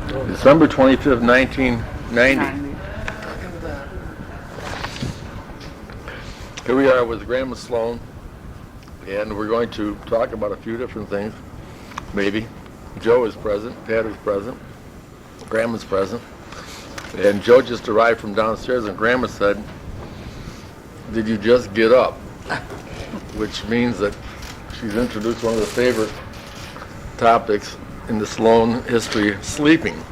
December 25th, 1990. Here we are with Grandma Sloan, and we're going to talk about a few different things, maybe. Joe is present, Pat is present, Grandma's present, and Joe just arrived from downstairs, and Grandma said, "Did you just get up?" Which means that she's introduced one of the favorite topics in the Sloan history, sleeping.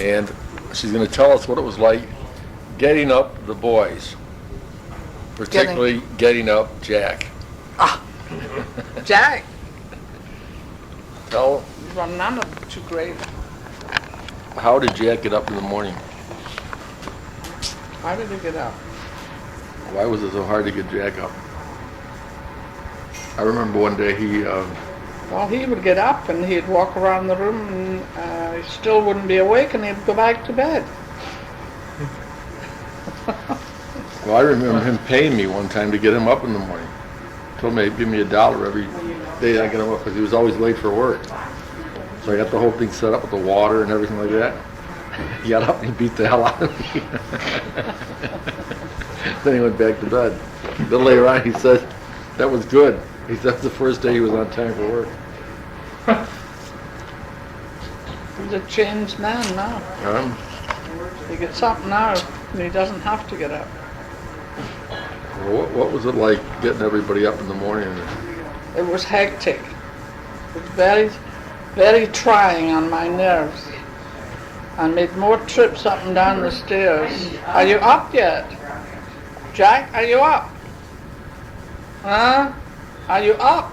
And she's going to tell us what it was like getting up the boys, particularly getting up Jack. Jack. Tell, Well, none of them too great. how did Jack get up in the morning? How did he get up? Why was it so hard to get Jack up? I remember one day he Well, he would get up and he'd walk around the room and he still wouldn't be awake and he'd go back to bed. well, I remember him paying me one time to get him up in the morning. Told me he'd give me $1 every day I get him up because he was always late for work. So I got the whole thing set up with the water and everything like that. He got up and he beat the hell out of me. Then he went back to bed. Then later on he said, that was good. He said that's the first day he was on time for work. He's a changed man now. He gets up now and he doesn't have to get up. Well, what was it like getting everybody up in the morning? It was hectic. It was very, very trying on my nerves. I made more trips up and down the stairs. Are you up yet? Jack, are you up? Huh? Are you up?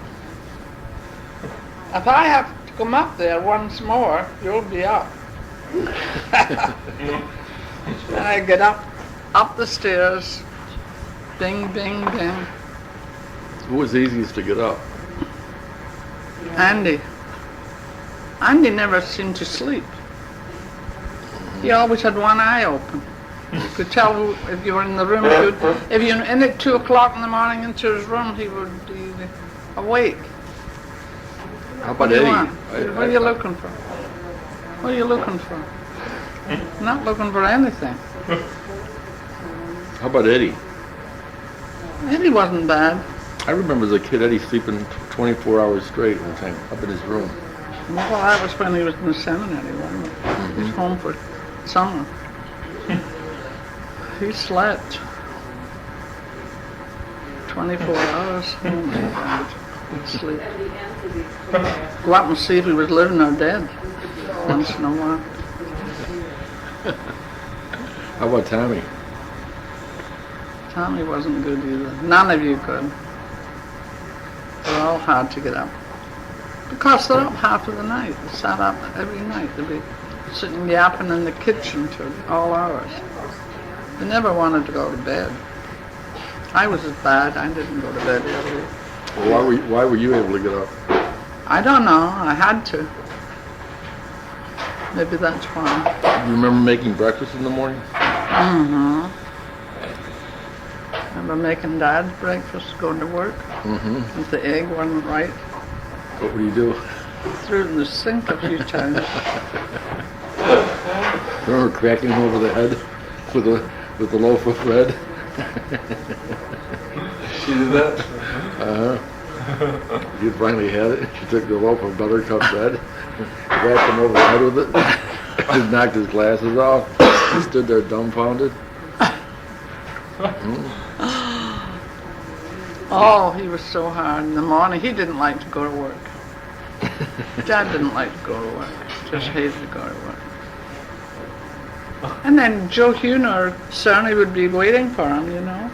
If I have to come up there once more, you'll be up. And I get up the stairs, bing, bing, bing. Who was easiest to get up? Andy. Andy never seemed to sleep. He always had one eye open. You could tell if you were in the room. If you're in at 2 o'clock in the morning into his room, he would be awake. How What about do you Eddie? want? What are you looking for? What are you looking for? Not looking for anything. How about Eddie? Eddie wasn't bad. I remember as a kid Eddie sleeping 24 hours straight one time up in his room. Well, that was when he was in the seminary, wasn't it? He was home for summer. He slept 24 hours. Oh my God. He'd sleep. Go up and see if he was living or dead once in a while. How about Tommy? Tommy wasn't good either. None of you could. They're all hard to get up. Because they're up half of the night. They sat up every night. They'd be sitting yapping in the kitchen till all hours. They never wanted to go to bed. I was as bad. I didn't go to bed early. Well, why were you able to get up? I don't know. I had to. Maybe that's why. Do you remember making breakfast in the morning? Mm-hmm. Remember making Dad's breakfast, going to work? Mm-hmm. If the egg wasn't right, What would you do? threw it in the sink a few times. Remember cracking him over the head with the loaf of bread? She did that? Uh-huh. You finally had it. She took the loaf of buttercup bread, whacked him over the head with it, and knocked his glasses off. He stood there dumbfounded. Oh, he was so hard in the morning. He didn't like to go to work. Dad didn't like to go to work. Just hated to go to work. And then Joe Huner certainly would be waiting for him, you know.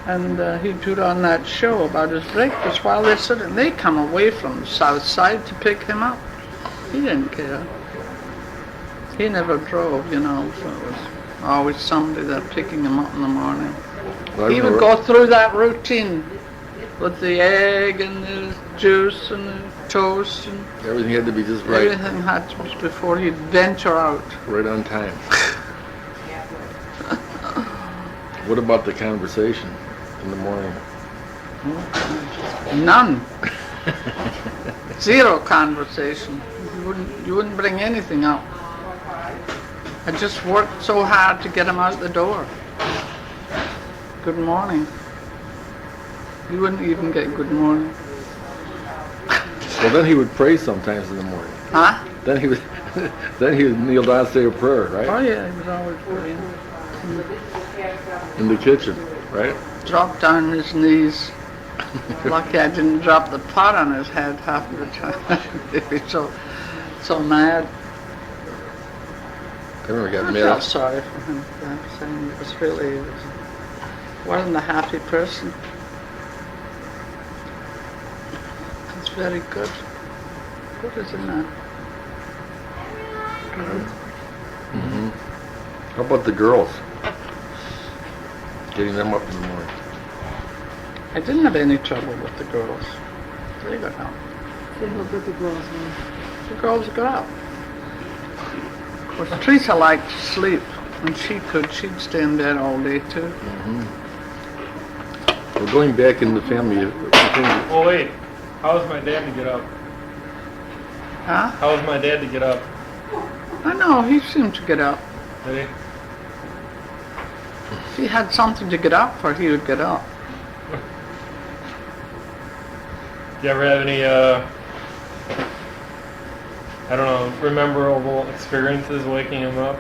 And he'd put on that show about his breakfast while they're sitting. They come away from the south side to pick him up. He didn't care. He never drove, you know, so it was always somebody there picking him up in the morning. Well, He would go through that routine with the egg and the juice and the toast and everything had to be just right, everything had to be before he'd venture out. right on time. What about the conversation in the morning? None. Zero conversation. You wouldn't bring anything up. I just worked so hard to get him out the door. Good morning. You wouldn't even get good morning. Well, then he would pray sometimes in the morning. Huh? Then he would, then he would kneel down and say a prayer, right? Oh yeah, he was always praying. In the kitchen, right? Dropped down on his knees. Lucky I didn't drop the pot on his head half of the time. He'd be so mad. I remember he got I mad. felt sorry for him. Saying it was really, wasn't a happy person. It's very good. Good, isn't that? Mm-hmm. How about the girls? Getting them up in the morning. I didn't have any trouble with the girls. They got up. Say how good the girls were. The girls got up. Of course, Teresa liked to sleep. When she could, she'd stay in bed all day too. Mm-hmm. Well, going back in the family, Oh wait, how was my dad to get up? Huh? How was my dad to get up? I know, he seemed to get up. Did he? If he had something to get up for, he would get up. Do you ever have any, I don't know, memorable experiences waking him up?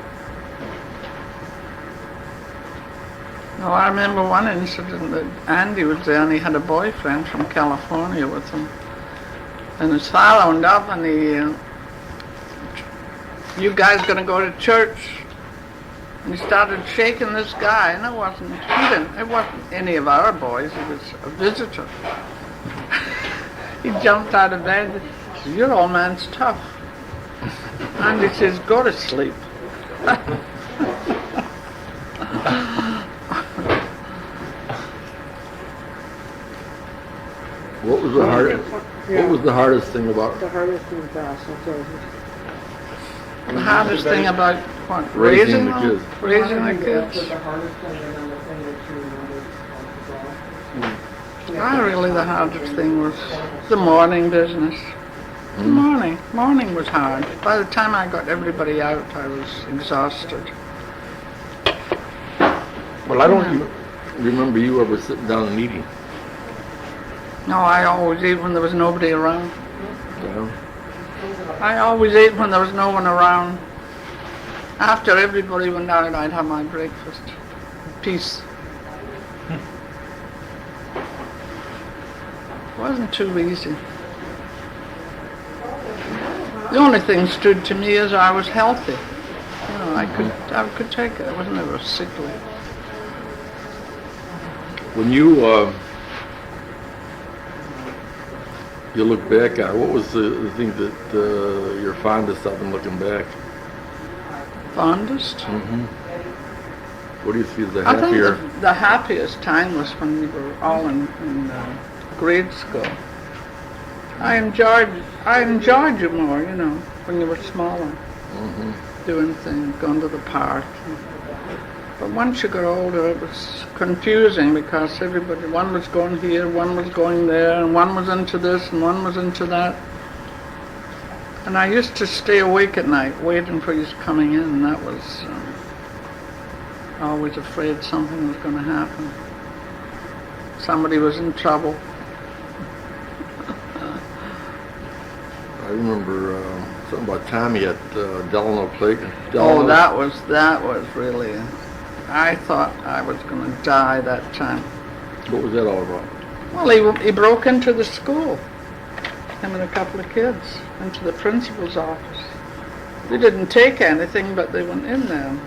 No, I remember one incident that Andy was there and he had a boyfriend from California with him. And his father wound up and he, you guys gonna go to church? And he started shaking this guy, and it wasn't any of our boys, it was a visitor. He jumped out of bed and said, your old man's tough. And he says, go to sleep. what was the hardest thing about The hardest thing for us, I'll tell you. The hardest thing about what? Raising the them? kids. Raising the Was kids. the hardest thing and then the thing that you remembered Really the hardest thing was the morning business. The morning was hard. By the time I got everybody out, I was exhausted. Well, I don't remember you ever sitting down and eating. No, I always ate when there was nobody around. Yeah. I always ate when there was no one around. After everybody went out, I'd have my breakfast. Peace. It wasn't too easy. The only thing stood to me is I was healthy. You know, I could take it. I was never sickly. When you look back at it, what was the thing that you're fondest of in looking back? Fondest? Mm-hmm. What do you see as the I think happier? the happiest time was when we were all in grade school. I enjoyed you more, you know, when you were smaller, Mm-hmm. doing things, going to the park. But once you got older, it was confusing because everybody, one was going here, one was going there, and one was into this, and one was into that. And I used to stay awake at night waiting for you coming in, and that was always afraid something was going to happen. Somebody was in trouble. I remember something about Tommy at Delano Plate. Oh, that was really, I thought I was going to die that time. What was that all about? Well, he broke into the school, him and a couple of kids, into the principal's office. They didn't take anything, but they went in there.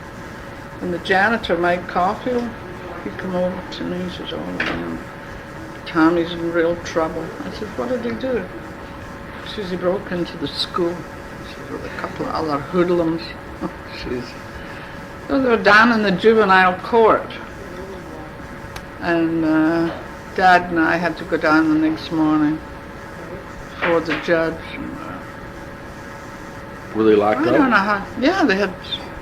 And the janitor, Mike Caulfield, he come over to me, he says, oh man, Tommy's in real trouble. I said, what did he do? He says, he broke into the school. He says, with a couple of other hoodlums. So they were down in the juvenile court. And Dad and I had to go down the next morning before the judge. And, Were they locked I up? don't know how. Yeah, they had.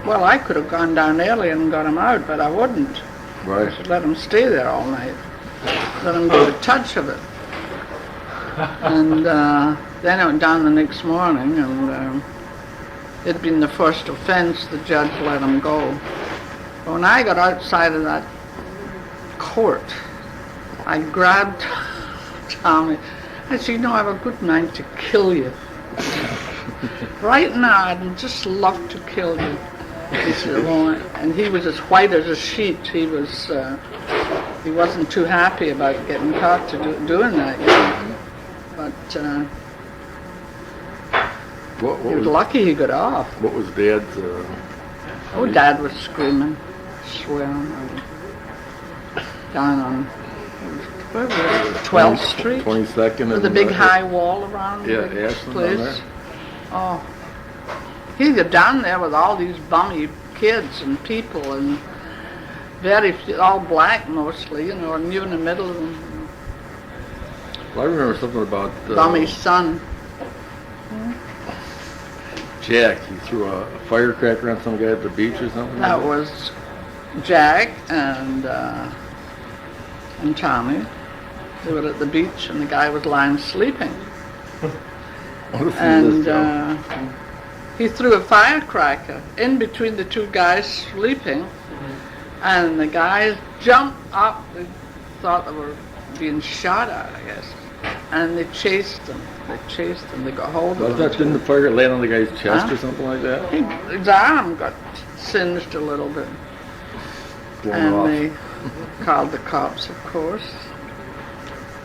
Well, I could have gone down early and got him out, but I wouldn't. Right. I should let him stay there all night. Let him get a touch of it. And Then I went down the next morning, and it'd been the first offense. The judge let him go. But when I got outside of that court, I grabbed Tommy. I said, you know, I have a good mind to kill you. Right now, I'd just love to kill you. He said, well, and he was as white as a sheet. He wasn't too happy about getting caught doing that, you know. But he was lucky he got off. What was Dad's? Oh, Dad was screaming, swearing. Down on, where was it? 12th Street? 22nd. With a big high wall around Yeah, the Ashland place. on there. Oh, he got down there with all these bummy kids and people, and all black mostly, you know, and you in the middle of them. Well, I remember something about Bummy's son. Jack. He threw a firecracker on some guy at the beach or something. That was Jack and Tommy. They were at the beach, and the guy was lying sleeping. And he threw a firecracker in between the two guys sleeping, and the guys jumped up. They thought they were being shot at, I guess, and they chased them. They got hold of them. Didn't the fire land on the guy's chest or something like that? His arm got singed a little bit. Blown And off. they called the cops, of course.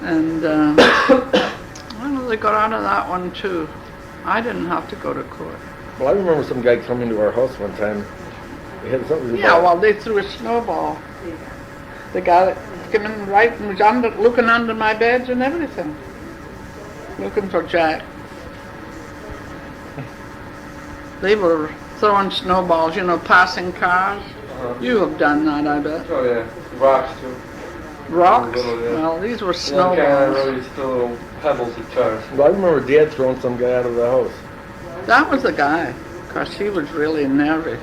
And well, they got out of that one too. I didn't have to go to court. Well, I remember some guy coming to our house one time. He had something. Yeah, well, they threw a snowball. The guy that came in right and was looking under my beds and everything, looking for Jack. They were throwing snowballs, you know, passing cars. You have done that, I bet. Oh yeah, rocks too. Rocks? Little, yeah. Well, these were Kind of snowballs. really still little pebbles at cars. Well, I remember Dad throwing some guy out of the house. That was the guy, because he was really nervy.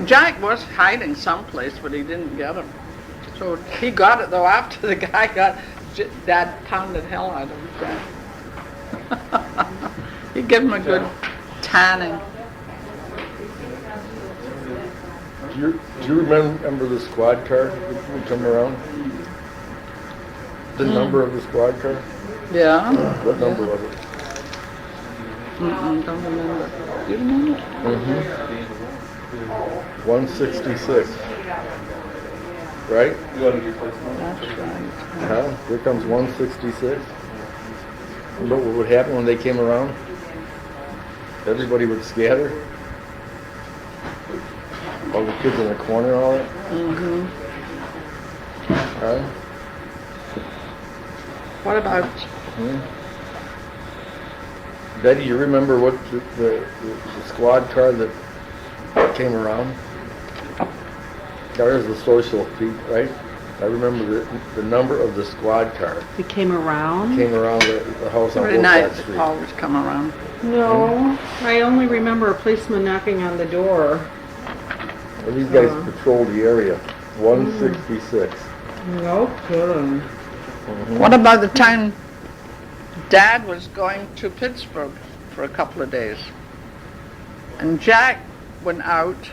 Jack was hiding someplace, but he didn't get him. So he got it, though, after the guy Dad pounded hell out of Jack. He gave him a good tanning. Do you remember the squad car that would come around? The number of the squad car? Yeah? What number was it? Don't remember. Do you remember? 166. Right? You gotta get this one. That's right. Huh? Here comes 166. But what would happen when they came around? Everybody would scatter. All the kids in the corner and all that. Huh? What about Betty, you remember what the squad car that came around? There's the social feet, right? I remember the number of the squad car It came around? came around the house on every both night? that street. Always come around. No, I only remember a policeman knocking on the door. Well, these guys patrolled the area. 166. No kidding. What about the time Dad was going to Pittsburgh for a couple of days? And Jack went out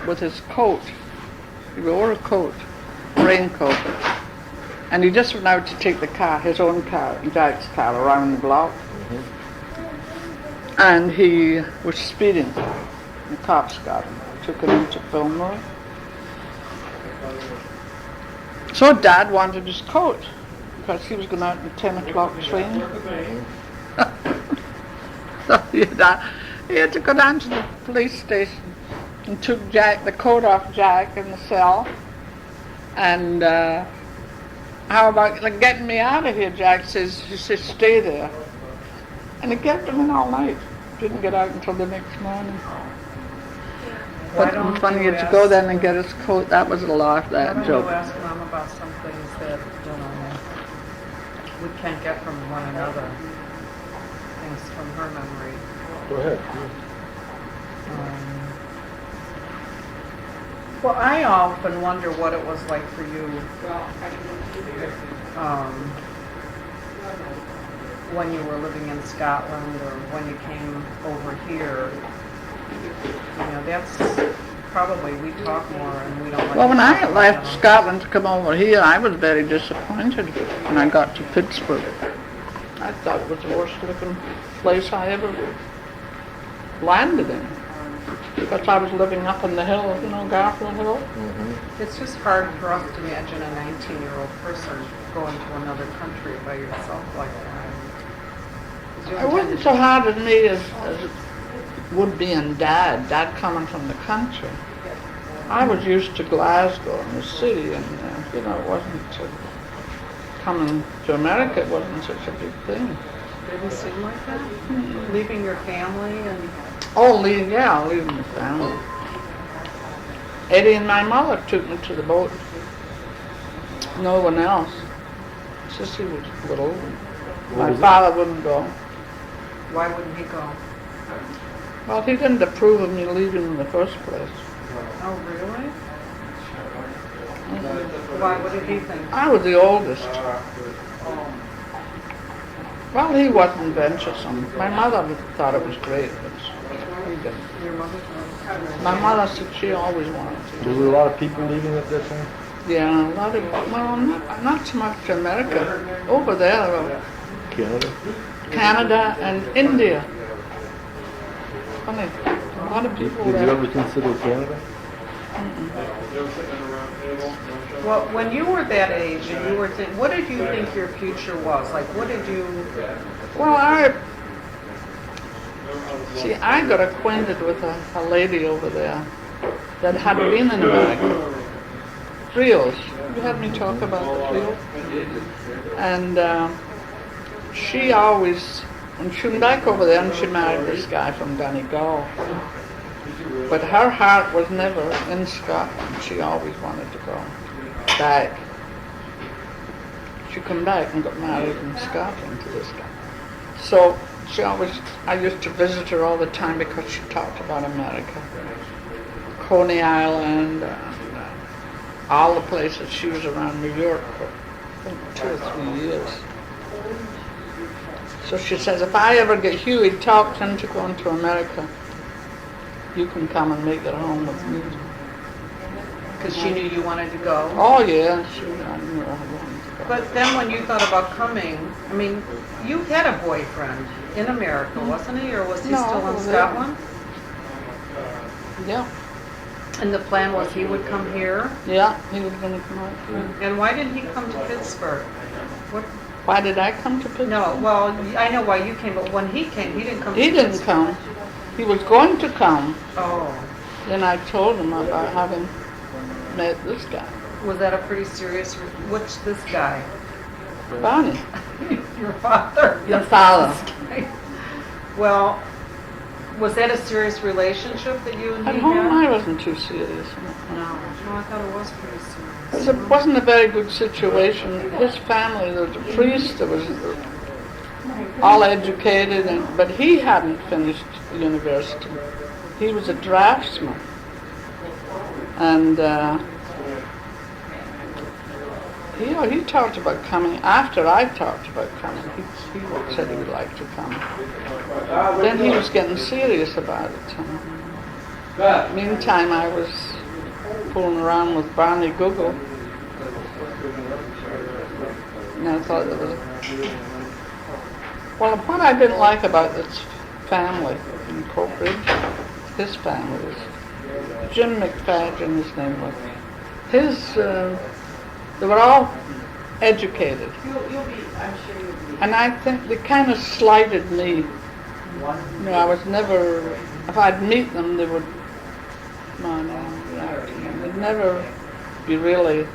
with his coat. He wore a coat, raincoat. And he just went out to take the car, his own car, Jack's car, around the block. And he was speeding. The cops got him, took him into Fillmore. So Dad wanted his coat because he was going out in the 10 o'clock train. So he had to go down to the police station and took the coat off Jack in the cell. And how about getting me out of here, Jack says. He says, stay there. And he kept him in all night. Didn't get out until the next morning. But funny, he had to go then and get his coat. That was a laugh, that joke. Ask Mom about some things that we can't get from one another. Things from her memory. Go ahead. Well, I often wonder what it was like for you when you were living in Scotland or when you came over here. You know, that's probably, we talk more and we don't like Well, when to I talk about left that. Scotland to come over here, I was very disappointed when I got to Pittsburgh. I thought it was the worst looking place I ever landed in. Because I was living up in the hill, you know, Garfield Hill. It's just hard for us to imagine a 19-year-old person going to another country by yourself like that. 'Cause you It wasn't so hard on me as it would be in Dad coming from the country. I was used to Glasgow and the city, and you know, it wasn't coming to America. It wasn't such a big thing. Didn't seem like that? Leaving your family and... Oh, leaving the family. Eddie and my mother took me to the boat. No one else. Sissy was little. My father wouldn't go. Why wouldn't he go? Well, he didn't approve of me leaving in the first place. Oh, really? Why? What did he think? I was the oldest. Well, he wasn't venturesome. My mother thought it was great, but he didn't. Your mother? My mother said she always wanted to. There were a lot of people leaving at that time? Yeah, a lot of, well, not so much America. Over there, Canada? Canada and India. Funny, a lot of people Did you there. ever consider Canada? Well, when you were that age and you were thinking, what did you think your future was? Like, what did you... Well, I got acquainted with a lady over there that had been in America. Rios. You had me talk about the Rios. And she always, when she went back over there and she married this guy from Donegal. But her heart was never in Scotland. She always wanted to go back. She came back and got married in Scotland to this guy. So I used to visit her all the time because she talked about America. Coney Island, all the places. She was around New York for, I think, 2 or 3 years. So she says, if I ever get Huey talked into going to America, you can come and make it home with me. Because she knew you wanted to go. Oh yeah, I knew I wanted to go. But then when you thought about coming, I mean, you had a boyfriend in America, wasn't he? Or was he No, still in over Scotland? Yeah, And the plan was he would come here? yeah, he was going to come out here. And why didn't he come to Pittsburgh? What? Why did I come to Pittsburgh? No, well, I know why you came, but when he came, he didn't come to He didn't Pittsburgh. come. He was going to come. Oh. Then I told him about having met this guy, Was that a pretty serious, which this guy? Bonnie, Your father? your father. Well, was that a serious relationship that you and At he home, had? I wasn't too serious. No, I thought it was pretty serious. It wasn't a very good situation. His family, there was a priest that was all educated, but he hadn't finished university. He was a draftsman. And he talked about coming. After I talked about coming, he said he would like to come. Then he was getting serious about it. Meantime, I was fooling around with Barney Google. And I thought there was well, what I didn't like about this family in Coatbridge, his family, was Jim McFadden, his name was. They were all educated. And I think they kind of slighted me. You know, I was never, if I'd meet them, they would, they'd never be really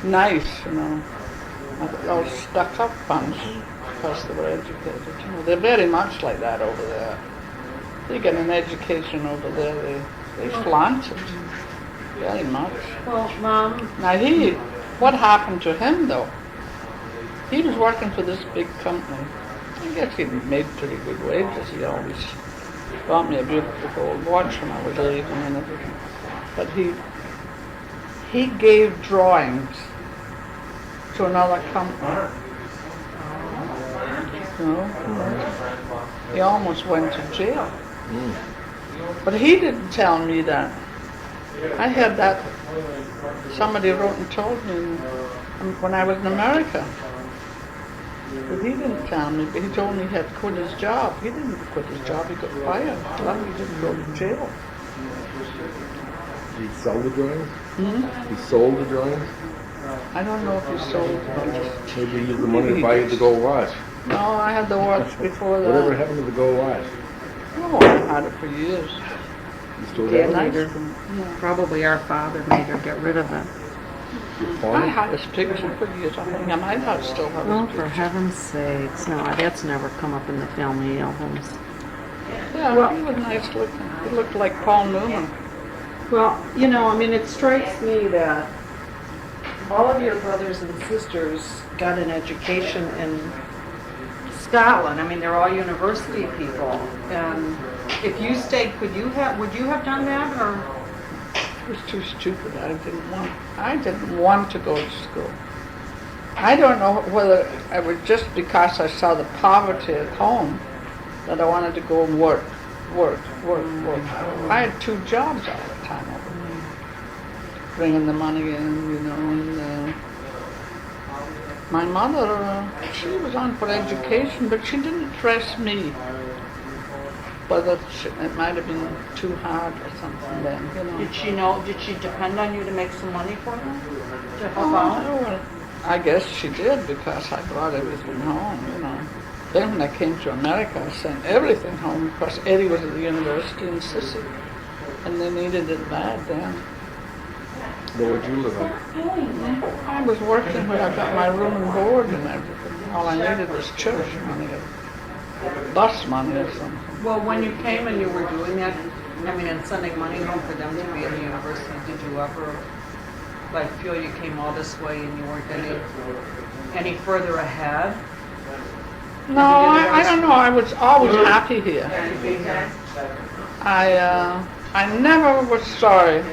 nice, you know. All stuck up bunch because they were educated. You know, they're very much like that over there. They get an education over there, they flaunt it very much. Well, Mom, Now what happened to him though? He was working for this big company. I guess he made pretty good wages. He always bought me a beautiful gold watch when I was leaving and everything. But he gave drawings to another company. He almost went to jail. But he didn't tell me that. I had that, somebody wrote and told me when I was in America. But he didn't tell me, but he told me he had quit his job. He didn't quit his job, he got fired. Well, he didn't go to jail. He sold the drawings? Hmm? He sold the drawings? I don't know if he sold it. Maybe he used the money to buy you the gold watch. No, I had the watch before that. Whatever happened to the gold watch? Oh, I had it for years. You still Yeah, have made it? her, probably our father made her get rid of it. You I pawned it? had his picture for years. I think I might have still have Oh, his for picture. heaven's sakes, no, that's never come up in the family albums. Yeah, he was nice looking. He looked like Paul Newman. Well, you know, I mean, it strikes me that all of your brothers and sisters got an education in Scotland. I mean, they're all university people. And if you stayed, would you have done that, or? It was too stupid. I didn't want to go to school. I don't know whether it was just because I saw the poverty at home that I wanted to go and work. I had 2 jobs all the time over there, bringing the money in, you know. And my mother, she was on for education, but she didn't press me. Whether it might have been too hard or something then, you know. Did she depend on you to make some money for them? To help Oh, out? well, I guess she did because I brought everything home, you know. Then when I came to America, I sent everything home because Eddie was at the university in Sicily, and they needed it bad then. Where would you live at? I was working where I got my room and board and everything. All I needed was church money or bus money or something. Well, when you came and you were doing that, I mean, and sending money home for them to be in the university, did you ever, like, feel you came all this way and you weren't any further ahead? No, I don't know. I was always happy here. I never was sorry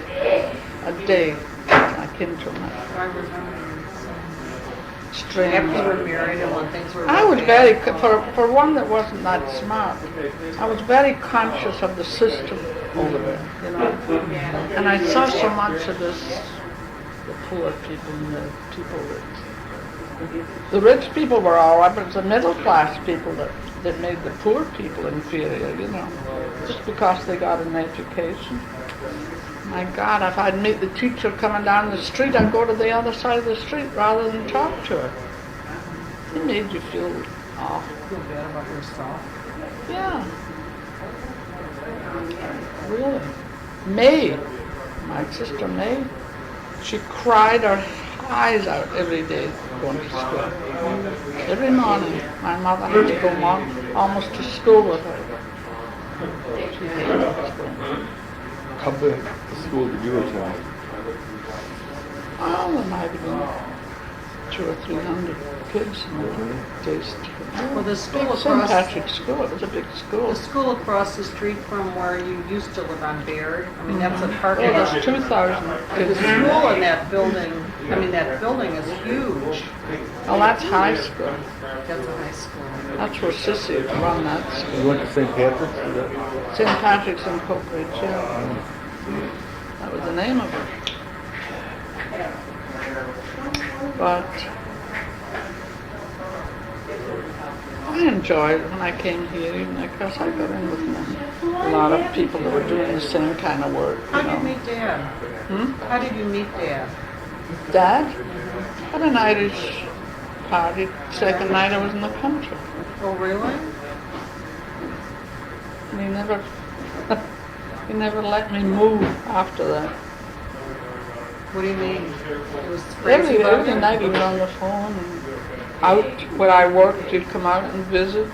a day I came to America. I remember you Strange. after you were married and when things were I was bad. very, for one that wasn't that smart, I was very conscious of the system over there, you know. And I saw so much of this, the poor people and the people that, the rich people were all right, but it's the middle class people that made the poor people inferior, you know, just because they got an education. My God, if I'd meet the teacher coming down the street, I'd go to the other side of the street rather than talk to her. It made you feel awful. Feel bad about yourself. Yeah. Really. May, my sister May, she cried her eyes out every day going to school. Every morning, my mother had to go almost to school with her. She hated school. How big a school did you attend? Oh, there might have been 200 or 300 kids in the days. Well, the school St. across Patrick's School, it was a big school. the school across the street from where you used to live on Baird, I mean, that's a part of Well, the there's 2,000 The kids. school in that building, I mean, that building is huge. Well, that's high school. That's a high school. That's where Sissy run that You school. went to St. Patrick's? Is that- St. Patrick's in Coke Ridge, yeah. That was the name of it. But I enjoyed it when I came here, even because I got in with a lot of people that were doing the same kind of work. How did you meet Dad? How did you meet Dad? Dad had an Irish party. Second night I was in the country. Oh, really? And he never let me move after that. What do you mean? It was crazy about Every him? night he was on the phone and out where I worked, he'd come out and visit.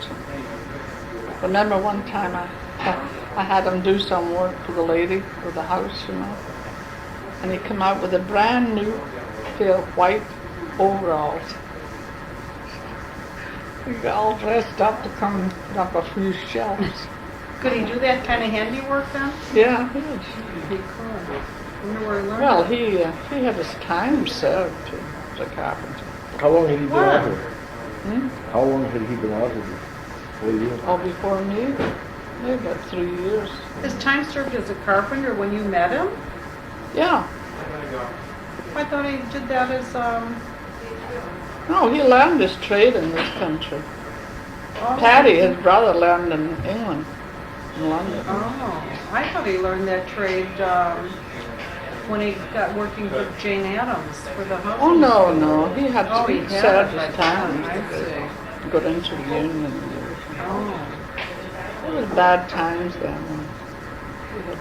Remember one time I had him do some work for the lady for the house, you know. And he come out with a brand new pair of white overalls. He got all dressed up to come and put up a few shelves. Could he do that kind of handiwork then? Yeah, he was. He could. I wonder where he learned Well, it. he had his time served too, as a carpenter. How long had he been out here? How long had he been out here before you? Oh, before me? Maybe about 3 years. His time served as a carpenter when you met him? Yeah. I thought he did that as, No, he learned his trade in this country. oh. Paddy, his brother, learned in England, in London. Oh, I thought he learned that trade, when he got working for Jane Addams for the house. Oh, no, he had Oh, to he had serve it, his like, time. I see. Got into the union and everything. Oh, It was bad times then. You had,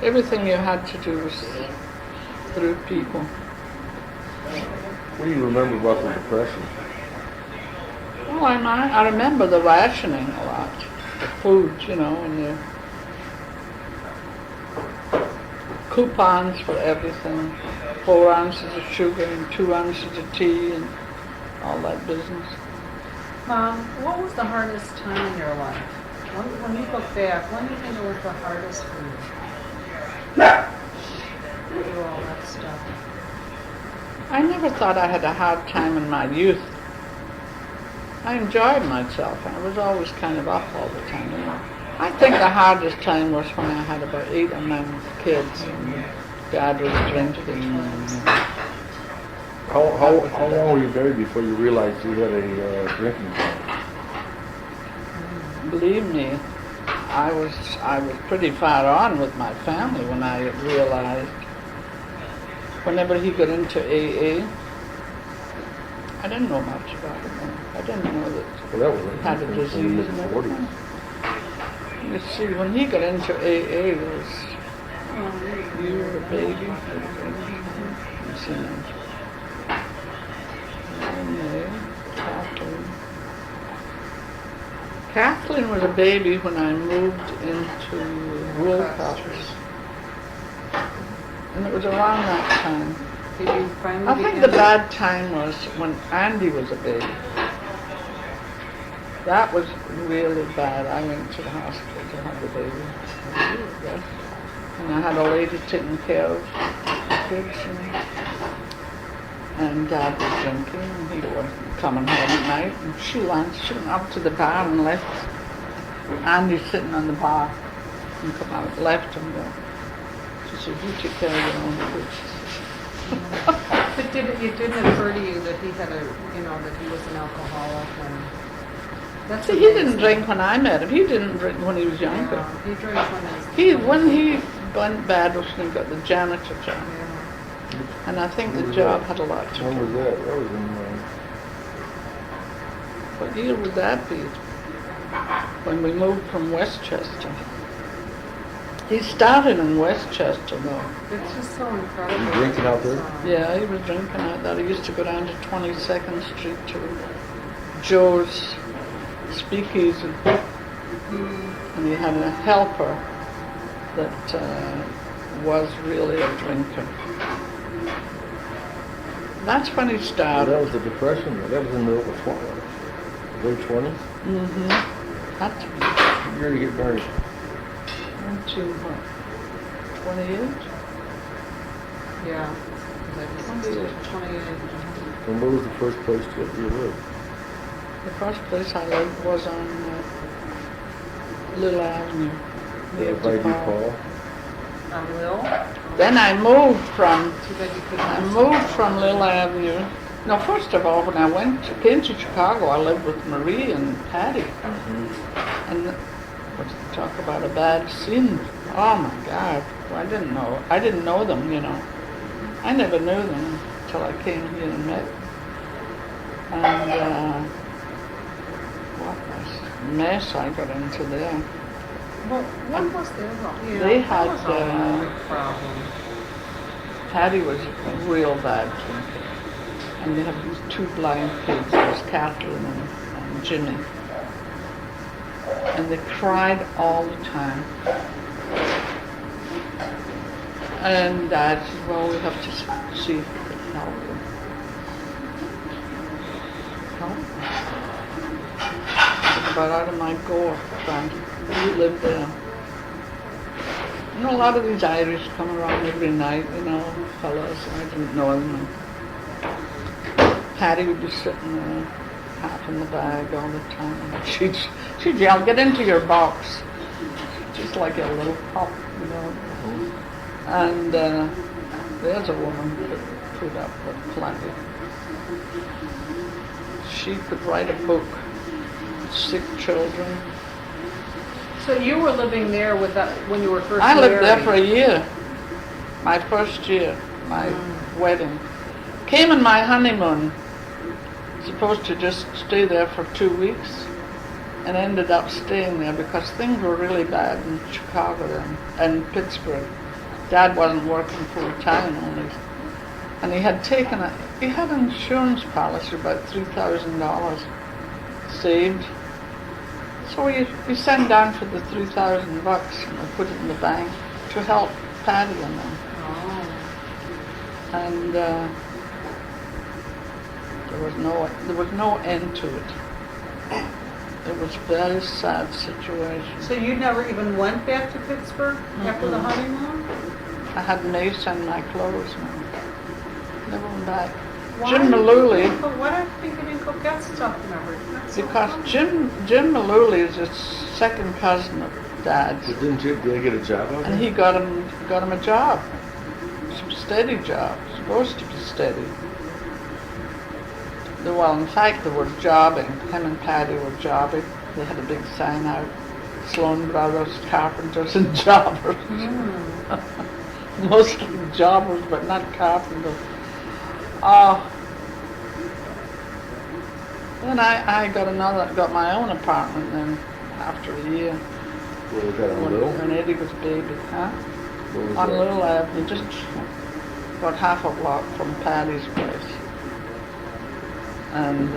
everything you had to do was through people. What do you remember about the Depression? Well, I remember the rationing a lot. The food, you know, and the coupons for everything. 4 ounces of sugar and 2 ounces of tea and all that business. Mom, what was the hardest time in your life? When you look back, when do you think it was the hardest for you? Do all that stuff. I never thought I had a hard time in my youth. I enjoyed myself. I was always kind of up all the time. You know. I think the hardest time was when I had about 8 or 9 kids and Dad was drinking. And, How long were you married before you realized you had a drinking problem? believe me, I was pretty far on with my family when I realized. Whenever he got into AA, I didn't know much about it. I didn't know that Well, that was he had a disease in the and mid-40s. everything. You see, when he got into AA, it was, you were a baby. You see, Kathleen. Kathleen was a baby when I moved into Wilcox. And it was around that time. Did you finally I think begin the to- bad time was when Andy was a baby. That was really bad. I went to the hospital to have the baby. And I had a lady taking care of the kids. And Dad was drinking and he was coming home at night. And she went up to the bar and left Andy sitting on the bar and come out, left him there. She said, you take care of your own kids. But it didn't occur to you that he had that he was an alcoholic and that's See, he didn't drink when I met him. He didn't drink when he was younger. Yeah, he drank when When he went bad was when he got the janitor job. Yeah. And I think the job had a lot to When do. was that? That was in... What year would that be? When we moved from Westchester. He started in Westchester though. It's just so incredible. You drinking out there? Yeah, he was drinking out there. He used to go down to 22nd Street to Joe's Speakeasy. And he had a helper that was really a drinker. That's when he Well, that started. was the Depression. That was in the late 20s. Mm-hmm. Had to be. What year did you get married? Into what? 28? Yeah. That was 28. And what was the first place you lived? The first place I lived was on Little Avenue. near By DePaul. DePaul? Lil? Then I moved from Too bad you couldn't. Little Avenue. No, first of all, when I came to Chicago, I lived with Marie and Patty. And talk about a bad scene. Oh my God. Well, I didn't know them, you know. I never knew them until I came here and met. And what a mess I got into there. Well, what was their problem? Yeah, They that had, was a problem. Patty was a real bad drinker. And they had these 2 blind kids, there was Kathleen and Jimmy. And they cried all the time. And Dad said, well, we have to see if we can help them. Help them? I was about out of my gourd trying to live there. You know, a lot of these Irish come around every night, you know, fellas, and I didn't know them. And Patty would be sitting there half in the bag all the time. She'd yell, "Get into your box," just like a little pup, you know. And there's a woman that put up with plenty. She could write a book. Sick children. So you were living there with that when you were first I married? lived there for a year. My first year, my wedding. Came in my honeymoon. Supposed to just stay there for 2 weeks, and ended up staying there because things were really bad in Chicago then, and Pittsburgh. Dad wasn't working full time only, and he had an insurance policy about $3,000 saved. So we sent down for the $3,000 and we put it in the bank to help Patty and them. Oh. And there was no end to it. It was a very sad situation. So you never even went back to Pittsburgh after the honeymoon? I had Mace and my clothes now. Never went back. Why? Jim Malooly, But why do you think you didn't go get stuff and everything? That's so because funny. Jim Malooly is a second cousin of Dad's, But did they get a job out and there? he got him a job, some steady job, supposed to be steady. Well, in fact, they were jobbing. Him and Patty were jobbing. They had a big sign out, Sloan Brothers, carpenters and jobbers. Mostly jobbers, but not carpenters. Then I got my own apartment then after a year. Where was that, on Little? When Eddie was a baby, huh? Where was On that? Little Avenue, just about half a block from Patty's place. And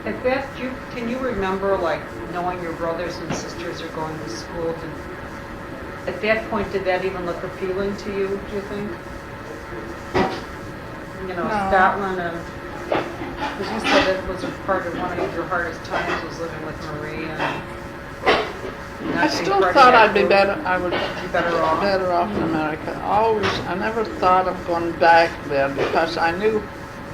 At that, can you remember like knowing your brothers and sisters are going to school? At that point, did that even look appealing to you, do you think? You know, No. Scotland and, because you said it was a part of one of your hardest times was living with Marie and I not being still part of thought that I'd be group. better. I would Be better off. in America. I never thought of going back there because I knew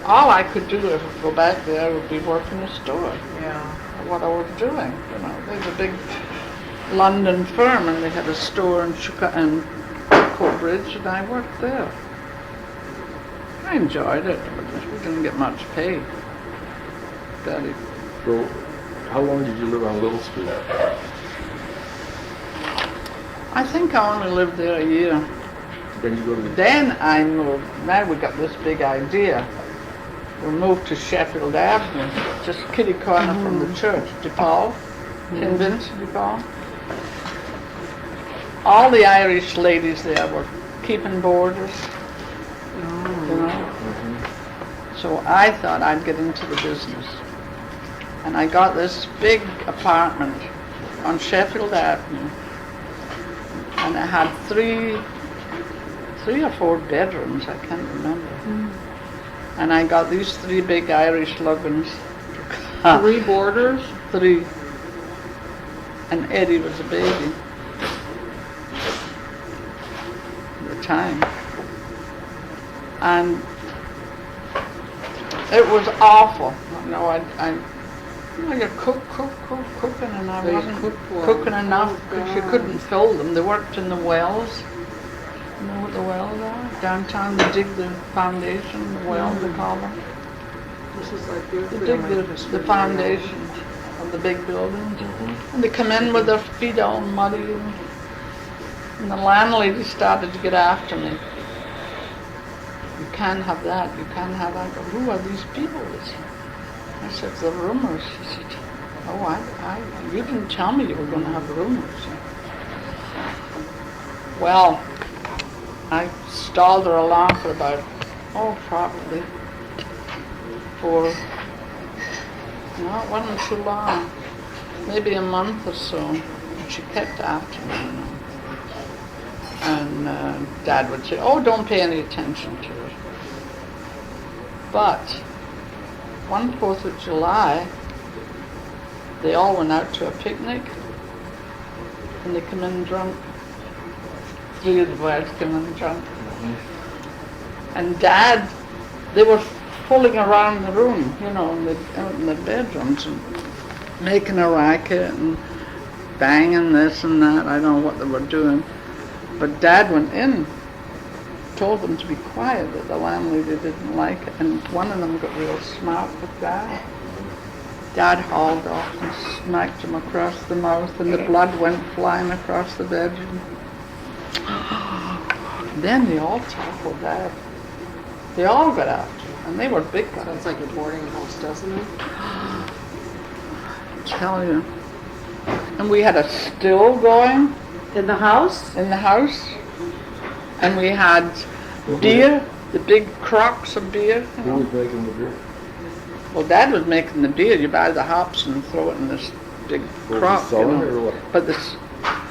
all I could do if I go back there would be work in the store. Yeah. What I was doing, you know, they was a big London firm and they had a store in Chicago and Coatbridge, and I worked there. I enjoyed it, but we didn't get much pay. Daddy. So, how long did you live on Little Street? I think I only lived there a year. Then you go to the... Then I moved. Now we got this big idea. We moved to Sheffield Avenue, just kitty corner from the church. DePaul, St. Vincent de Paul. All the Irish ladies there were keeping boarders, you know. So I thought I'd get into the business. And I got this big apartment on Sheffield Avenue. And it had three or four bedrooms, I can't remember. And I got these 3 big Irish luggins. 3 boarders? 3. And Eddie was a baby at the time. And it was awful. You know, you cooking, and I So you wasn't cooked well. cooking enough Oh, because you God. couldn't fill them. They worked in the wells. You know what the wells are? Downtown, they dig the foundation, the wells, they call them. This is like your They dig the foundations of the big buildings. And they come in with their feet all muddy. And the landlady started to get after me. You can't have that, you can't have that. But who are these people? I said, the roomers. She said, oh, you didn't tell me you were going to have roomers. Well, I stalled her along for about, probably 4, no, it wasn't too long, maybe a month or so. And she kept after me, you know. And Dad would say, oh, don't pay any attention to it. But one 4th of July, they all went out to a picnic, and they come in drunk. 3 of the boys came in drunk. And Dad, they were pulling around the room, out in the bedrooms and making a racket and banging this and that. I don't know what they were doing. But Dad went in, told them to be quiet, that the landlady didn't like it, and one of them got real smart with Dad. Dad hauled off and smacked him across the mouth, and the blood went flying across the bedroom. Then they all tackled Dad. They all got out, and they were big guys. Sounds like a boarding house, doesn't it? Tell you. And we had a still going In the house? in the house, and we had beer, the big crocks of beer. Who was making the beer? Well, Dad was making the beer. You buy the hops and throw it in this big Was crock. he selling it or what? But this, I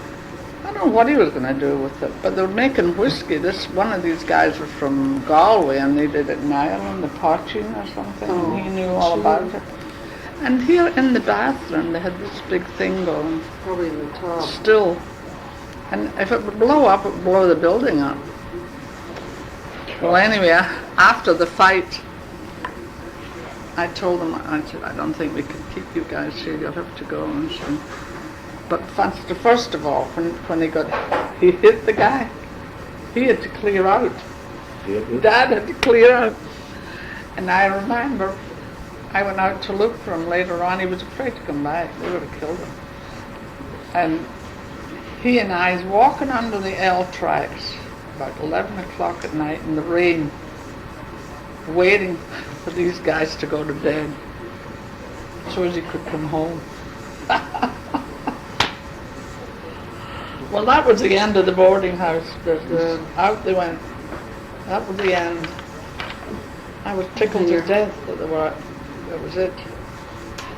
don't know what he was going to do with it. But they were making whiskey. One of these guys was from Galway, and they did it in Mariellyn, the Potching or something. And he knew all about it. And here in the bathroom, they had this big thing going. Probably in the tub. Still. And if it would blow up, it would blow the building up. Well, anyway, after the fight, I told them, I said, I don't think we can keep you guys here. You'll have to go. And so, but first of all, when he hit the guy, he had to clear out. Dad had to clear out. And I remember, I went out to look for him later on. He was afraid to come back. They would have killed him. And he and I was walking under the L tracks about 11 o'clock at night in the rain, waiting for these guys to go to bed so as he could come home. Well, that was the end of the boarding house business. Out they went. That was the end. I was tickled to death that that was it.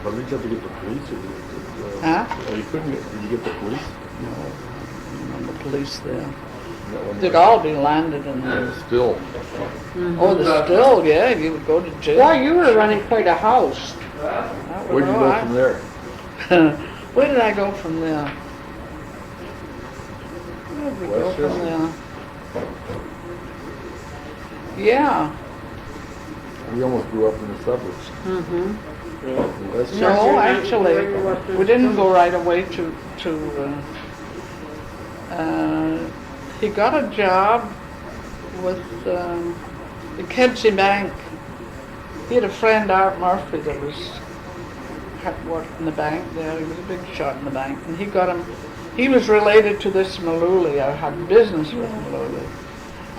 But did you have to get the police? Huh? Oh, you couldn't did you get the police? No, the police there. That one They'd all be landed in there. was still. Oh, the still, yeah, you would go to jail. Well, you were running quite a house. Where'd you go from there? Where did I go from there? Where did we go from Westchester? there? Yeah. We almost grew up in the suburbs. Mm-hmm. In Westchester. No, actually, we didn't go right away to he got a job with the Kebsey Bank. He had a friend, Art Murphy, that had worked in the bank there. He was a big shot in the bank, and he was related to this Malooly. I had business with Malooly,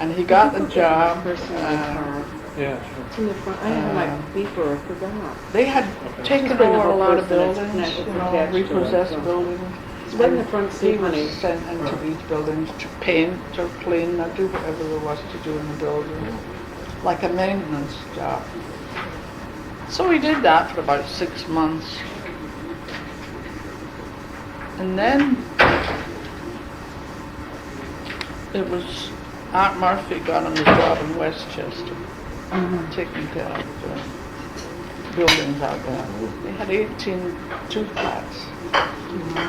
and he got the job. Yeah. It's in the front. I have my beeper, I forgot. They had taken bring over up a a lot of person that's buildings, attached to it, repossessed so. buildings. It's right in the front He seat, was honey. sent into these buildings to paint or clean or do whatever there was to do in the building, like a maintenance job. So he did that for about 6 months. And then it was Art Murphy got him the job in Westchester, taking care of the buildings out there. They had 18 two flats.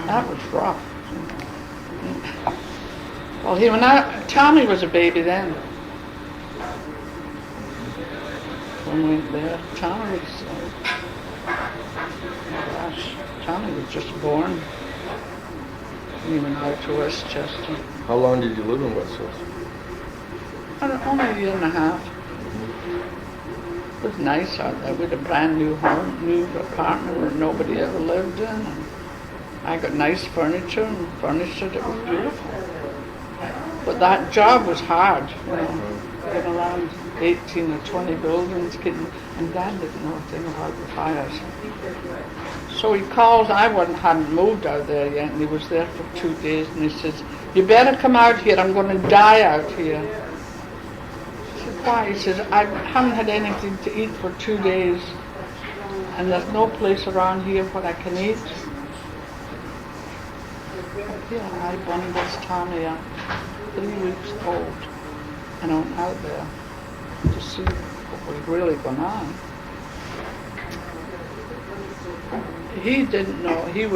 That was rough. Well, Tommy was a baby then. When we went there, Tommy was just born. He went out to Westchester. How long did you live in Westchester? Only a year and a half. It was nice out there. We had a brand new home, new apartment where nobody ever lived in. And I got nice furniture and furnished it. It was beautiful. But that job was hard, getting around 18 or 20 buildings, and Dad didn't know a thing about the fires. So he calls, hadn't moved out there yet, and he was there for 2 days, and he says, "You better come out here, I'm going to die out here." I said, "Why?" He says, "I haven't had anything to eat for 2 days, and there's no place around here where I can eat." Yeah, I bundled Tommy up, 3 weeks old, and I went out there to see what was really going on. He didn't know, he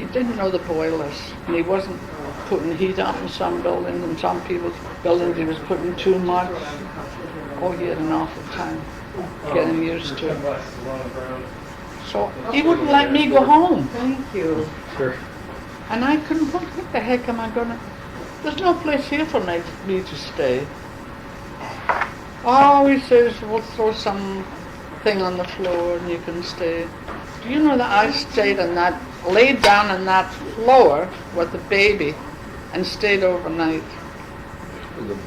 didn't know the boilers, and he wasn't putting heat up in some buildings, and some people's buildings he was putting too much. Oh, he had an awful time. getting used to it. West is a lot of ground. So he wouldn't let me go home. Thank you. Sure. And I couldn't think, what the heck am I gonna, there's no place here for me to stay. Oh, he says, we'll throw some thing on the floor and you can stay. Do you know that I stayed on that, laid down on that floor with the baby and stayed overnight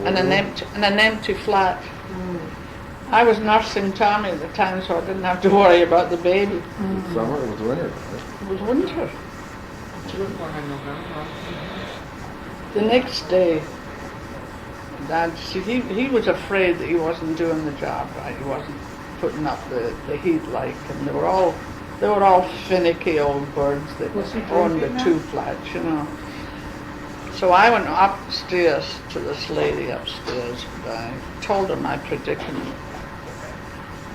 in an empty flat. I was nursing Tommy at the time, so I didn't have to worry about the baby. Summer, it was winter. Right? It was winter. Born in November. The next day, Dad, see, he was afraid that he wasn't doing the job right. He wasn't putting up the heat like, and they were all finicky old birds that Was he owned the drinking two flats, you know. So I went upstairs to this lady upstairs, and I told her my predicament.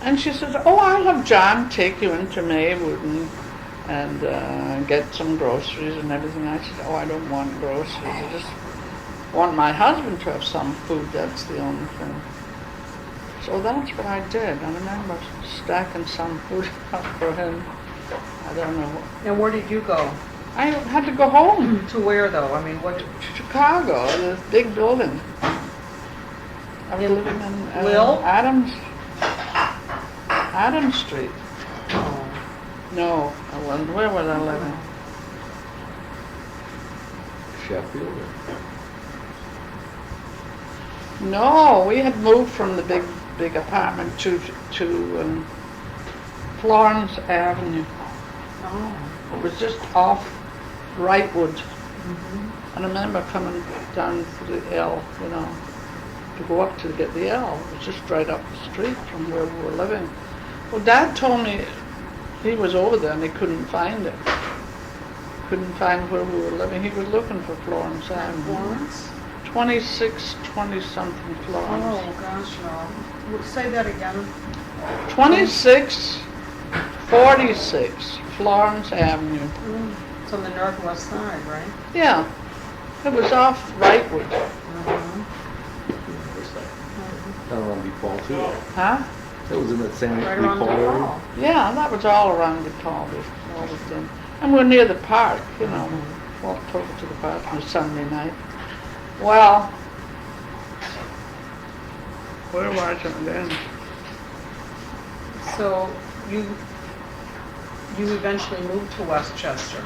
And she says, oh, I'll have John take you into Maywood and get some groceries and everything. I said, oh, I don't want groceries. I just want my husband to have some food. That's the only thing. So that's what I did. I remember stacking some food up for him. I don't know. And where did you go? I had to go home To where though? I mean, what? to Chicago, this big building. I was In living in Will? Adams Street. Oh. No, I wasn't. Where was I living? Sheffield. No, we had moved from the big apartment to Florence Avenue. Oh. It was just off Wrightwood. And I remember coming down to the L, you know, to go up to get the L. It was just right up the street from where we were living. Well, Dad told me he was over there and he couldn't find it. Couldn't find where we were living. He was looking for Florence Avenue. Florence? 20-something Florence. Oh gosh, no. Say that again. 2646 Florence Avenue. It's on the northwest side, right? Yeah, it was off Wrightwood. Down around DePaul too. Huh? That was in that same Right around the DePaul area. fall. Yeah, that was all around the Paul. All of them. And we're near the park, you know. Walked over to the park on a Sunday night. Well, where was I then? So you eventually moved to Westchester.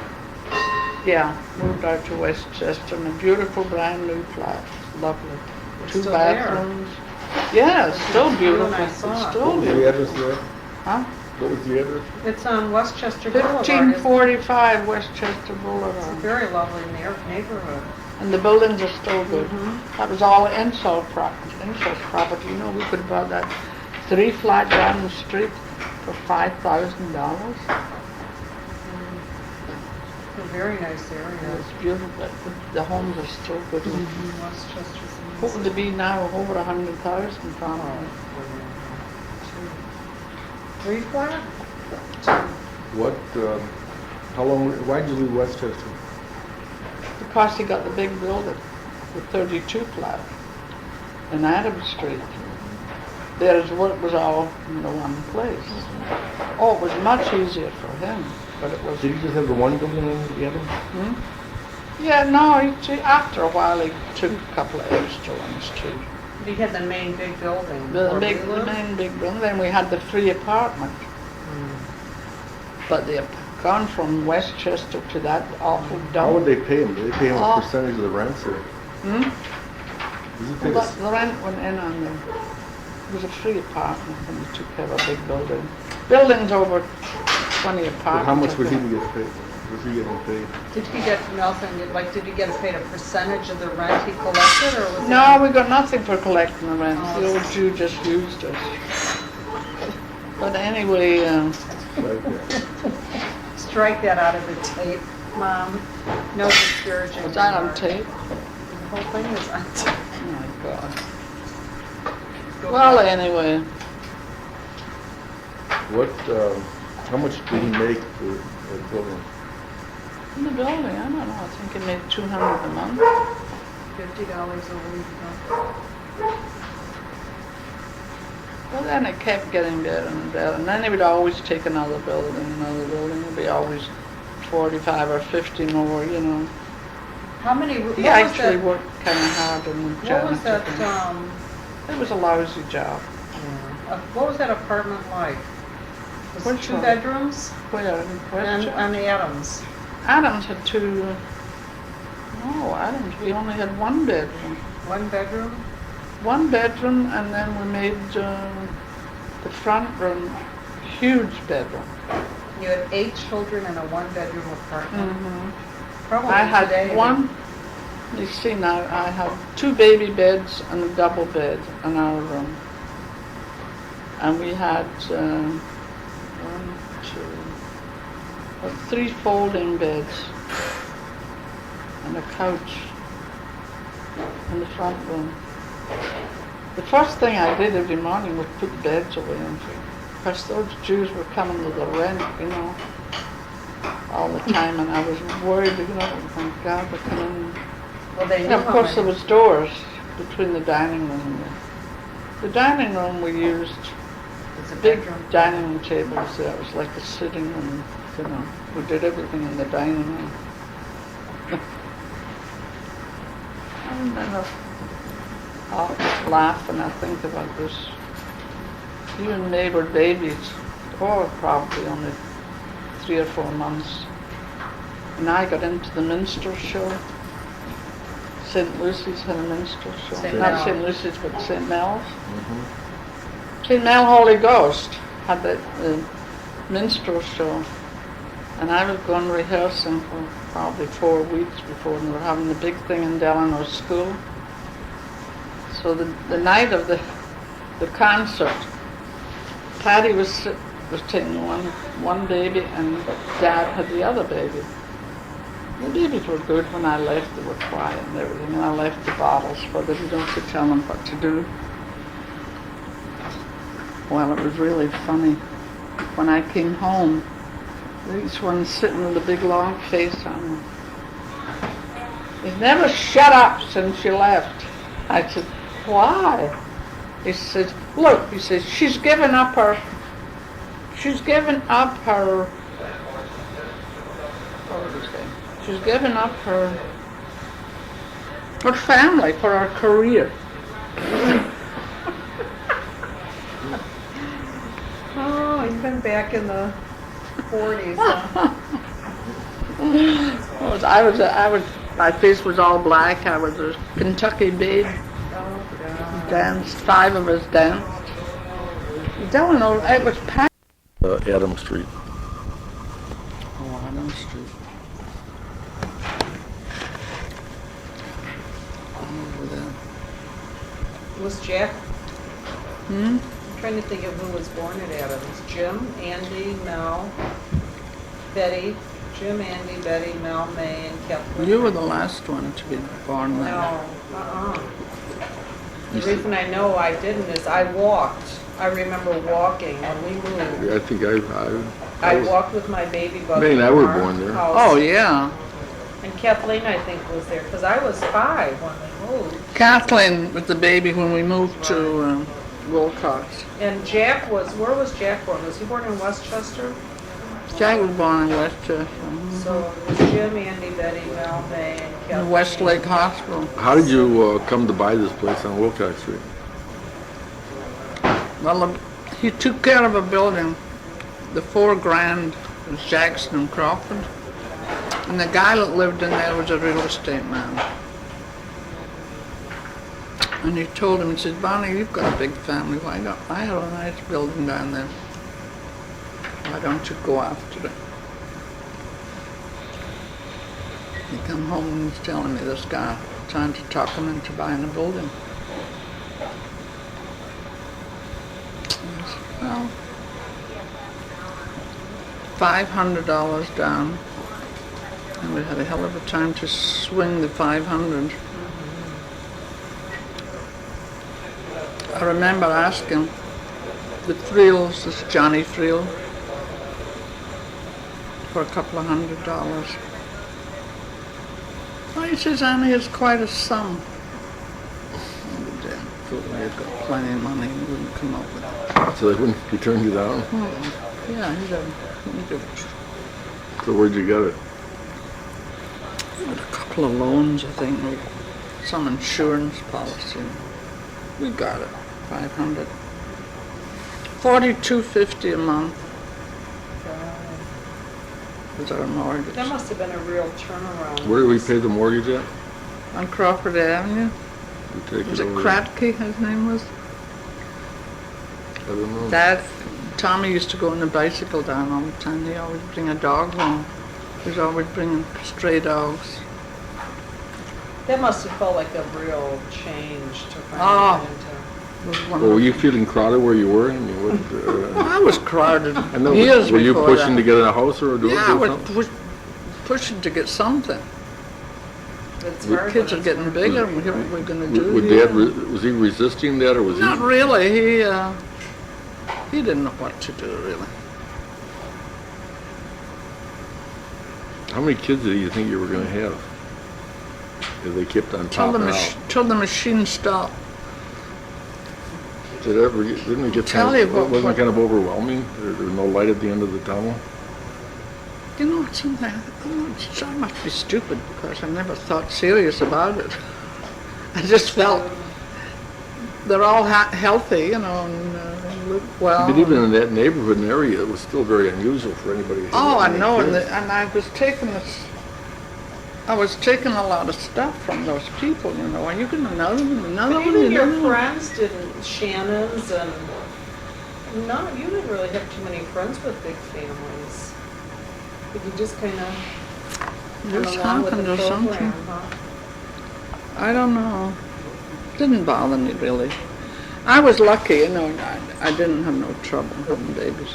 Yeah, moved out to Westchester in a beautiful brand new flat. Lovely. It's Two still there. bathrooms. Yeah, it's still beautiful. When I It's saw it. still What was the beautiful. address there? Huh? What was the address? It's on Westchester Boulevard. It's 1545 Westchester a Boulevard. very lovely neighborhood. And the buildings are still good. Mhm. That was all insult property. You know, we could buy that 3-flat down the street for $5,000. A very nice area. It's beautiful. The homes are still good. Westchester's What would they be now? Over 100,000 probably. 3-flat? What, how long, why'd you leave Westchester? Because he got the big building, the 32 flat in Adams Street. There's what was all in the one place. Oh, it was much easier for him, but it was. Did you just have the one building together? Yeah, no, after a while he took a couple of extra ones too. He had the main big building. The where big, we the lived. main big building, then we had the free apartment. But they gone from Westchester to that awful How would dump. they pay him? Did they pay him Oh. a percentage of the rents or? Hmm? Does he pay Well, us? the rent went in on them. It was a free apartment and we took care of a big building. Buildings over 20 apartments. But how much I would he think. get paid? Was he getting paid? Did he get, Nelson, did he get paid a percentage of the rent he collected, or was No, it? we got nothing for collecting the rent. Oh. The old Jew just used us. But anyway, Like that. Strike that out of the tape, Mom. No disparaging. was that on remarks. tape? The whole thing is on tape. Oh my God. Go Well, back. anyway, What, how much did he make for that building? in the building, I don't know, I think it made $200 a month. $50 a week. Huh? Well, then it kept getting better and better, and then he would always take another building, There'd be always 45 or 50 more, you know. How many, He actually worked kind of hard in the what was that, janitor. It was a lousy job. what was that apartment like? Was it Which 2 one? bedrooms? Where? And on the Adams? Adams had 2. No, Adams, we only had 1 bedroom. 1 bedroom? 1 bedroom, and then we made the front room huge bedroom. You had 8 children in a 1-bedroom apartment? Probably I had today. one. You see now, I have 2 baby beds and a double bed in our room, and we had 3 folding beds and a couch in the front room. The first thing I did every morning was put the beds away, because those Jews were coming with the rent, you know, all the time, and I was worried, you know, thank God they're coming. Well, they And knew of how course there many. was doors between the dining room and the dining room. We used It's a big bedroom. dining room tables there. It was like a sitting room, you know. We did everything in the dining room. I remember laughing, I think about this. Even neighbor babies, probably only 3 or 4 months. And I got into the minstrel show. St. Lucy's had a minstrel show. St. Not Mel. St. Lucy's, but St. Mel's. St. Mel Holy Ghost had the minstrel show. And I was going rehearsing for probably 4 weeks before, and they were having the big thing in Delano's school. So the night of the concert, Patty was taking one baby, and Dad had the other baby. The babies were good. When I left, they were quiet and everything, and I left the bottles for them. You don't have to tell them what to do. Well, it was really funny. When I came home, each one sitting with a big long face on them. He's never shut up since you left. I said, why? He says, look, he says, she's given up her, what did he say? She's given up her family for her career. Oh, he's been back in the 40s. My face was all black. I was a Kentucky babe. Oh, God. Danced, 5 of us danced. Delano, it was packed. Adam Street. Oh, Adam Street. Over there. Was Jack? Hmm? I'm trying to think of who was born at Adams. Jim, Andy, Mel, Betty. Jim, Andy, Betty, Mel, May, and Kathleen. You were the last one to be born then. No, The reason I know I didn't is I walked. I remember walking when we moved. I think I walked with my baby buggy. May and I were from our born there. house. Oh, yeah. And Kathleen, I think, was there, because I was 5 when we moved. Kathleen was the baby when we moved to Wilcox. And Jack where was Jack born? Was he born in Westchester? Jack was born in Westchester. So it was Jim, Andy, Betty, Mel, May, and The Kathleen. Westlake Hospital. How did you come to buy this place on Wilcox Street? Well, he took care of a building. The 4 grand was Jackson and Crawford. And the guy that lived in there was a real estate man. And he told him, he said, Bonnie, you've got a big family. I have a nice building down there. Why don't you go after it? He come home and he's telling me this guy trying to talk him into buying a building. Well, $500 down, and we had a hell of a time to swing the 500. I remember asking the Friels, this Johnny Friel, for a couple of $100. Well, he says, Annie, it's quite a sum. school. He'd got plenty of money and wouldn't come up with it. So they wouldn't, he turned you down? Yeah, he did. He did. So where'd you get it? A couple of loans, I think, like some insurance policy. We got it, 500. 42.50 a month was our mortgage. That must have been a real turnaround. Where did we pay the mortgage at? On Crawford Avenue. We take Was it over. Kratke, his name was? I don't know. Dad, Tommy used to go on the bicycle down all the time. He always bring a dog home. He was always bringing stray dogs. That must have felt like a real change to Oh. finally get into. It was one Well, were of- you feeling crowded where you were? And you would, Well, I was crowded I know, years were you before pushing that. to get a house or do Yeah, I was something? pushing to get something. It's The hard kids when are it's getting work. bigger. What are we going to do? Would here? Dad, was he resisting that or was Not he? really. He didn't know what to do, really. How many kids did you think you were going to have? If they kept on Till the, popping out. till the machine stopped. Did it ever get, didn't it get Tell kind of, you what- wasn't what- it kind of overwhelming? There was no light at the end of the tunnel? You know, something, I must be stupid because I never thought serious about it. I just felt they're all healthy, you know, and look well. But even in that neighborhood and area, it was still very unusual for anybody to have Oh, I any know, and, kids. and I was taking a lot of stuff from those people, you know. Are you getting another one, another But one, even your another one? friends didn't, Shannon's and, no, you didn't really have too many friends with big families. But you just kind of went Just along with happened the or something. program, huh? I don't know. Didn't bother me really. I was lucky, you know. I didn't have no trouble having babies.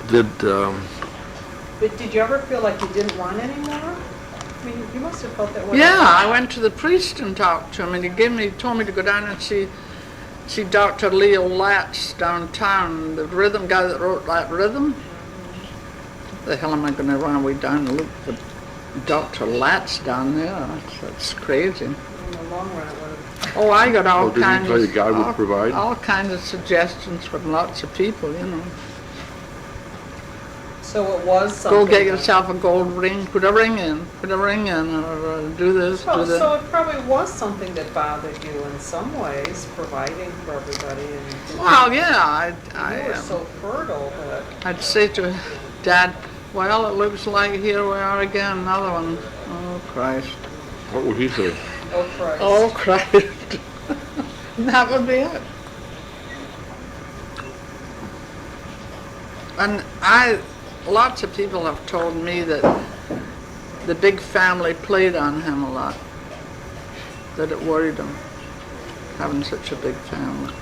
Did, But did you ever feel like you didn't want any more? I mean, you must have felt that way. Yeah, I went to the priest and talked to him, and he told me to go down and see Dr. Leo Latz downtown, the rhythm guy that wrote that rhythm. The hell am I going to run way down and look for Dr. Latz down there? That's crazy. In the long run, it would have. Oh, I got all did he kinds tell you of God would provide? all kinds of suggestions from lots of people, you know. So it was something. Go get that- yourself a gold ring, put a ring in, or do this, do Well, that. so it probably was something that bothered you in some ways, providing for everybody, and Well, yeah, you were so fertile that. I'd say to Dad, well, it looks like here we are again, another one. Oh, Christ. what would he say? Oh, Christ. Oh, Christ. That would be it. And lots of people have told me that the big family played on him a lot, that it worried him, having such a big family.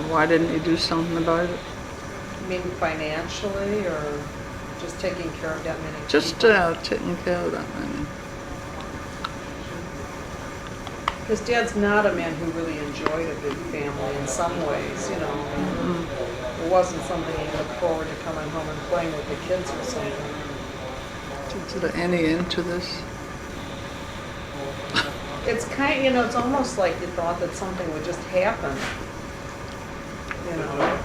Why didn't he do something about it? Maybe financially, or just taking care of that many people? Just taking care of that many. Because Dad's not a man who really enjoyed a big family in some ways, you know. Mm-hmm. It wasn't something he looked forward to coming home and playing with the kids or something. Is there any into this? It's kind, you know, it's almost like you thought that something would just happen. You know.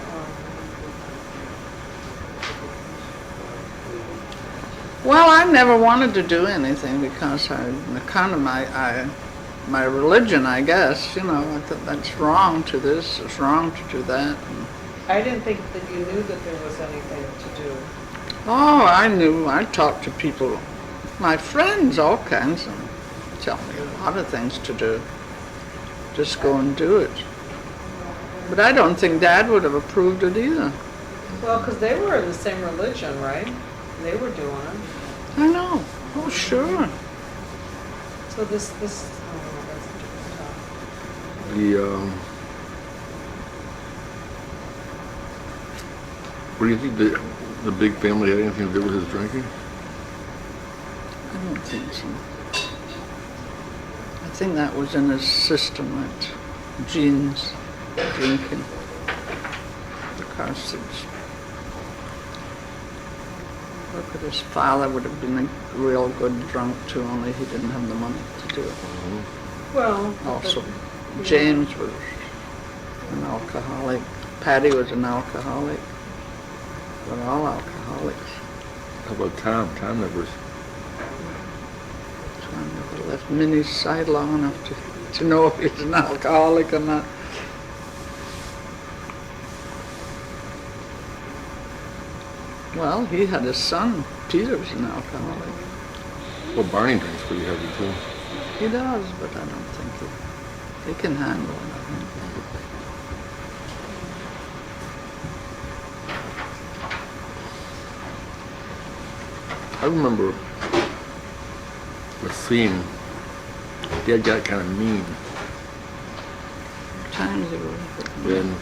Well, I never wanted to do anything because my religion, I guess, you know, I thought that's wrong to this, it's wrong to do that. And, I didn't think that you knew that there was anything to do. oh, I knew, I talked to people, my friends, all kinds, and tell me a lot of things to do. Just go and do it. But I don't think Dad would have approved it either. Well, because they were in the same religion, right? They were doing it. I know, oh, sure. So this, oh, that's a different topic. What do you think the big family had anything to do with his drinking? I don't think so. I think that was in his system, that genes, drinking. Because look at his father would have been a real good drunk too, only he didn't have the money to do it. Well, Also, James was an alcoholic. Patty was an alcoholic. They're all alcoholics. How about Tom? Tom never. Tom never left Minnie's side long enough to know if he's an alcoholic or not. Well, he had a son. Peter was an alcoholic. Well, Barney drinks pretty heavy too. He does, but I don't think he can handle it, I think. I remember the scene. Dad got kind of mean. Times they were. Then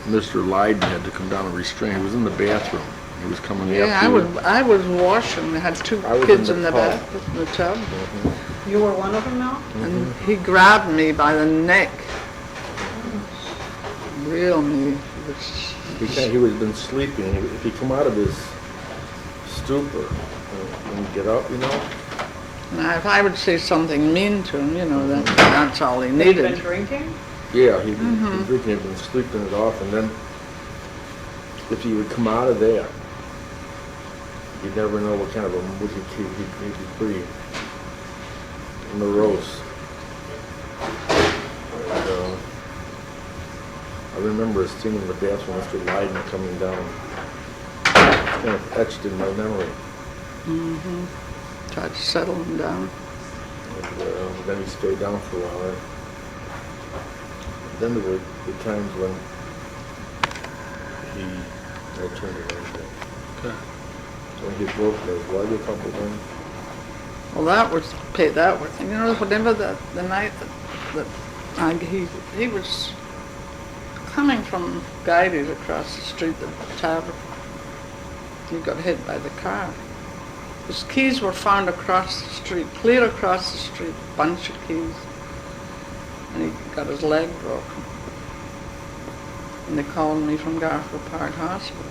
Mr. Lydon had to come down and restrain. He was in the bathroom. He was coming Yeah, after. I was washing. I had two I was kids in in the the tub. bath, in the tub. you were one of them now? And he grabbed me by the neck. Real me. He was been sleeping. If he come out of his stupor and get up, you know. And if I would say something mean to him, that's all he Had you been needed. drinking? Yeah, he'd been drinking, he'd been sleeping it off, and then if he would come out of that, you'd never know what kind of a mood he'd be pretty morose. And, I remember a scene in the bathroom after Lydon coming down. It's kind of etched in my memory. Tried to settle him down. And then he stayed down for a while. Then there were the times when I turned it on. When he broke his leg a couple times. Well, that was, whenever the night he was coming from Guides across the street, the tavern, he got hit by the car. His keys were found across the street, clear across the street, bunch of keys. And he got his leg broken. And they called me from Garfield Park Hospital.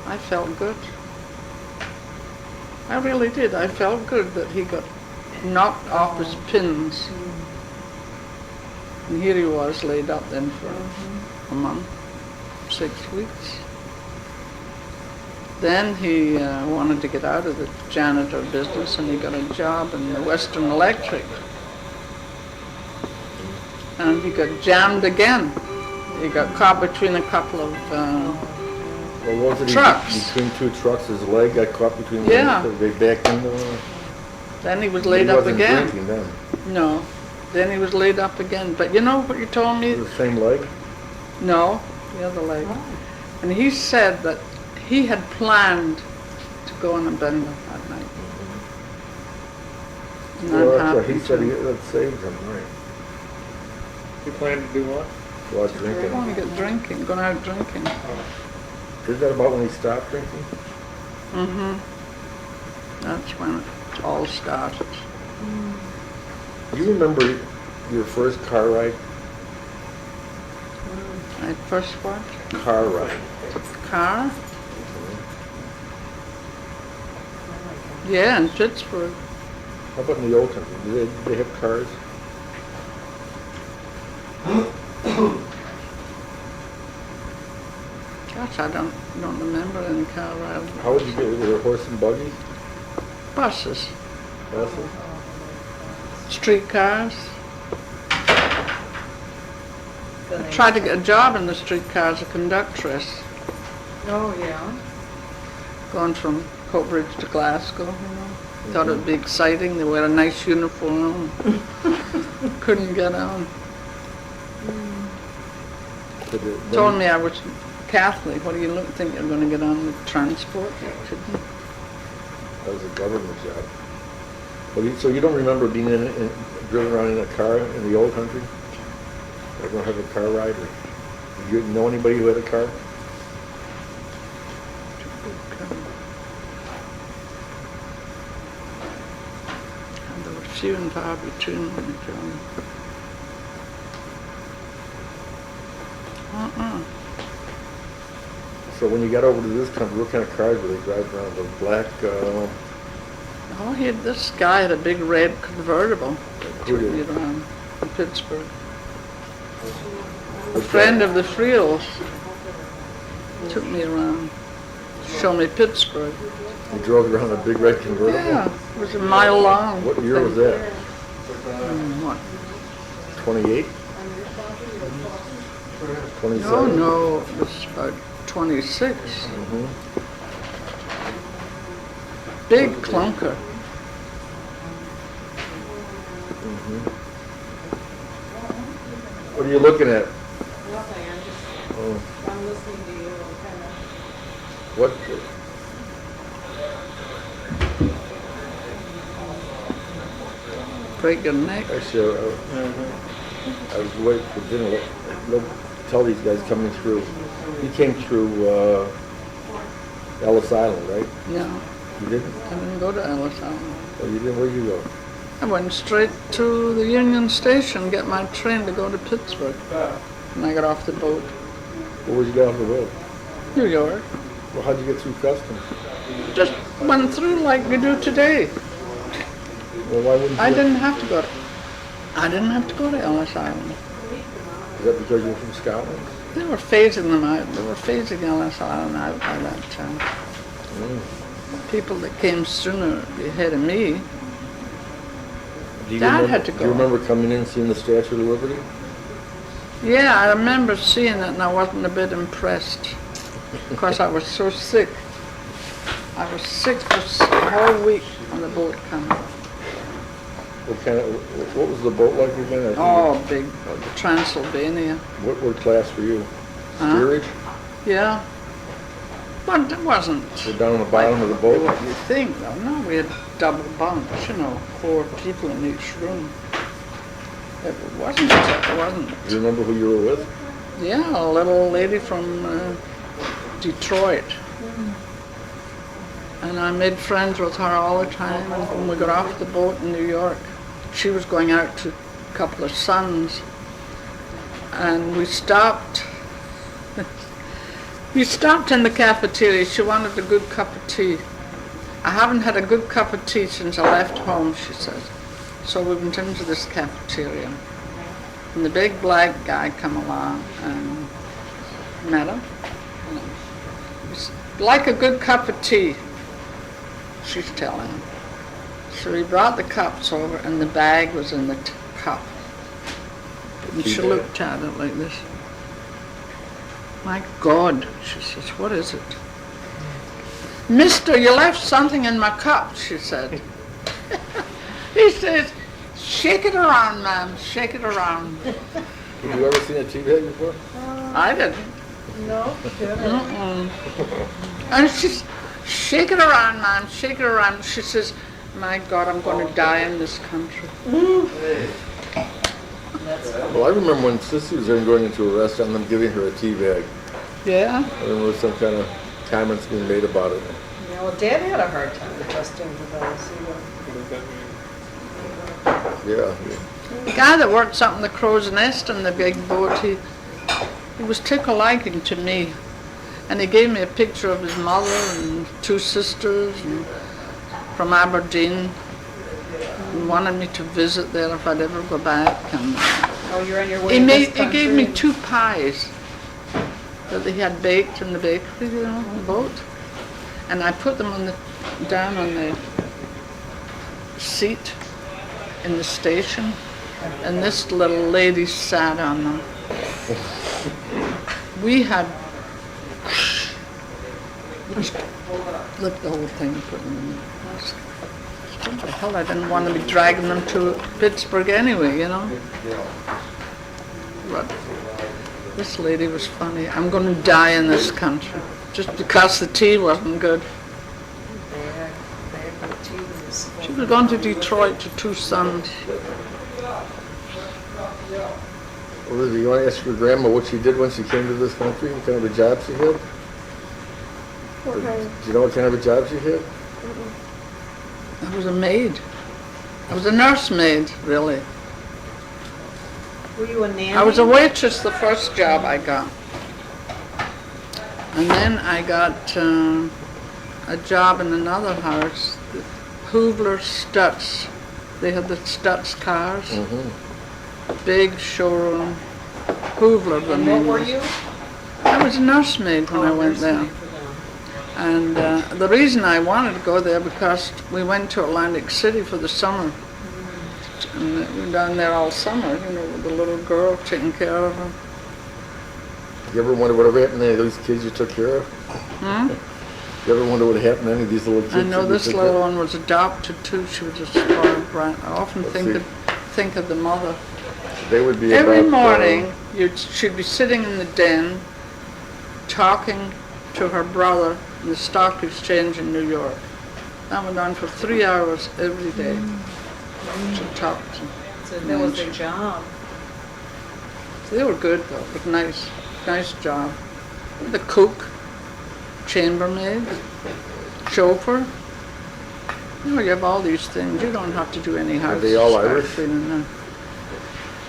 I felt good. I really did. I felt good that he got knocked off his pins. And here he was laid up then for a month, 6 weeks. Then he wanted to get out of the janitor business and he got a job in the Western Electric. And he got jammed again. He got caught between a couple of Well, wasn't he trucks. between two trucks? His leg got caught between Yeah. them. They backed into him. Then he was laid up He again. wasn't drinking then. No. Then he was laid up again. But you know what you told me? The same leg? No, the other leg. And he said that he had planned to go on a bender that night. And Well, that that's what he happened said. to him. That saved him, right? You plan to do what? Go out Going to drinking. get drinking, going out drinking. Is that about when he stopped drinking? That's when it all started. Do you remember your first car ride? My first what? Car ride. Car? Yeah, in Pittsburgh. How about in the old country? Did they have cars? Gosh, I don't remember any car rides. How would you get? Were there horse and buggies? Buses, Buses? streetcars. I tried to get a job in the streetcar as a conductress, Oh, yeah. going from Coatbridge to Glasgow, Thought it'd be exciting. They wear a nice uniform. Couldn't get on. Told me I was Catholic. What do you think you're going to get on with transport? Couldn't. That was a government job. Well, so you don't remember being driven around in a car in the old country? Everyone have a car ride? Or, did you know anybody who had a car? And there were few and far between when they joined. So when you got over to this country, what kind of cars were they driving around? The black, Oh, This guy had a big red convertible that Who took me did? around in Pittsburgh. A friend of the Friels took me around, showed me Pittsburgh. He drove you around a big red convertible? Yeah, it was a mile long. What year was that? What? 28? 27? No, it was about 26. Mhm. Big clunker. What are you looking at? Nothing, Oh, I'm listening to you and kind of. what? Break your neck. Actually, I was waiting for dinner. Tell these guys coming through. You came through Ellis Island, right? No, You didn't? I didn't go to Ellis Island. Oh, you didn't? Where'd you go? I went straight to the Union Station, get my train to go to Pittsburgh. And I got off the boat. Where would you get off the road? New York. Well, how'd you get through customs? Just went through like we do today. Well, why wouldn't you? I didn't have to go to Ellis Island. Is that because you're from Scotland? They were phasing them out. They were phasing Ellis Island out by that time. People that came sooner ahead of me. Do you Dad remember, had to Do go. you remember coming in and seeing the Statue of Liberty? Yeah, I remember seeing it and I wasn't a bit impressed because I was so sick. I was sick for a whole week on the boat coming. What was the boat like again? I think Oh, big Transylvania. What class were you? Huh? Steerage? Yeah. But it wasn't You're down on the bottom of the boat? what you think, though. No, we had double bunks, 4 people in each room. It wasn't. Do you remember who you were with? Yeah, a little lady from Detroit. And I made friends with her all the time. And when we got off the boat in New York, she was going out to a couple of sons. And we stopped. We stopped in the cafeteria. She wanted a good cup of tea. I haven't had a good cup of tea since I left home, she said. So we went into this cafeteria. And the big black guy come along and met him. Like a good cup of tea, she's telling him. So he brought the cups over and the bag was in the cup. And she looked at it like this. My God, she says, what is it? Mister, you left something in my cup, she said. He says, shake it around, ma'am, shake it around. Have you ever seen a tea bag before? I didn't. No, And she's, shake it around, ma'am, shake it around. She says, my God, I'm going to die in this country. Well, I remember when Sissy was going into a restaurant and them giving her a tea bag. Yeah? I remember there was some kind of comments being made about it. Yeah, well, Dad had a hard time adjusting to those. Yeah. The guy that worked up in the crow's nest in the big boat, he was tickle-liking to me. And he gave me a picture of his mother and 2 sisters and from Aberdeen. And wanted me to visit there if I'd ever go back. And Oh, you're on your way to this he country? gave me 2 pies that he had baked in the bakery, on the boat. And I put them down on the seat in the station. And this little lady sat on them. We had flipped the whole thing and put them in the basket. What the hell, I didn't want to be dragging them to Pittsburgh anyway, But this lady was funny. I'm going to die in this country just because the tea wasn't good. She was going to Detroit to 2 sons. Well, do you want to ask your grandma what she did when she came to this country? What kind of a job she had? Do you know what kind of a job she had? I was a maid. I was a nursemaid, really. Were you a nanny? I was a waitress the first job I got. And then I got a job in another house. The Hoover Stutz. They had the Stutz cars. Big showroom. Hoover, the And name what were was. you? I was a nursemaid when I went there. Nursemaid for them. And the reason I wanted to go there because we went to Atlantic City for the summer. And we were down there all summer, you know, with the little girl taking care of her. You ever wonder whatever happened to any of those kids you took care of? You ever wonder what happened to any of these little kids? I know that you this took little care one was adopted too. She was a spoiled brat. I often Let's think of the mother. of? They would be Every about, morning, she'd be sitting in the den, talking to her brother in the stock exchange in New York. That went on for 3 hours every day. She talked to So that was their job. They were good though, but nice job. The cook, chambermaid, chauffeur. You know, you have all these things. You don't have to do any house. they all Irish? cleaning now.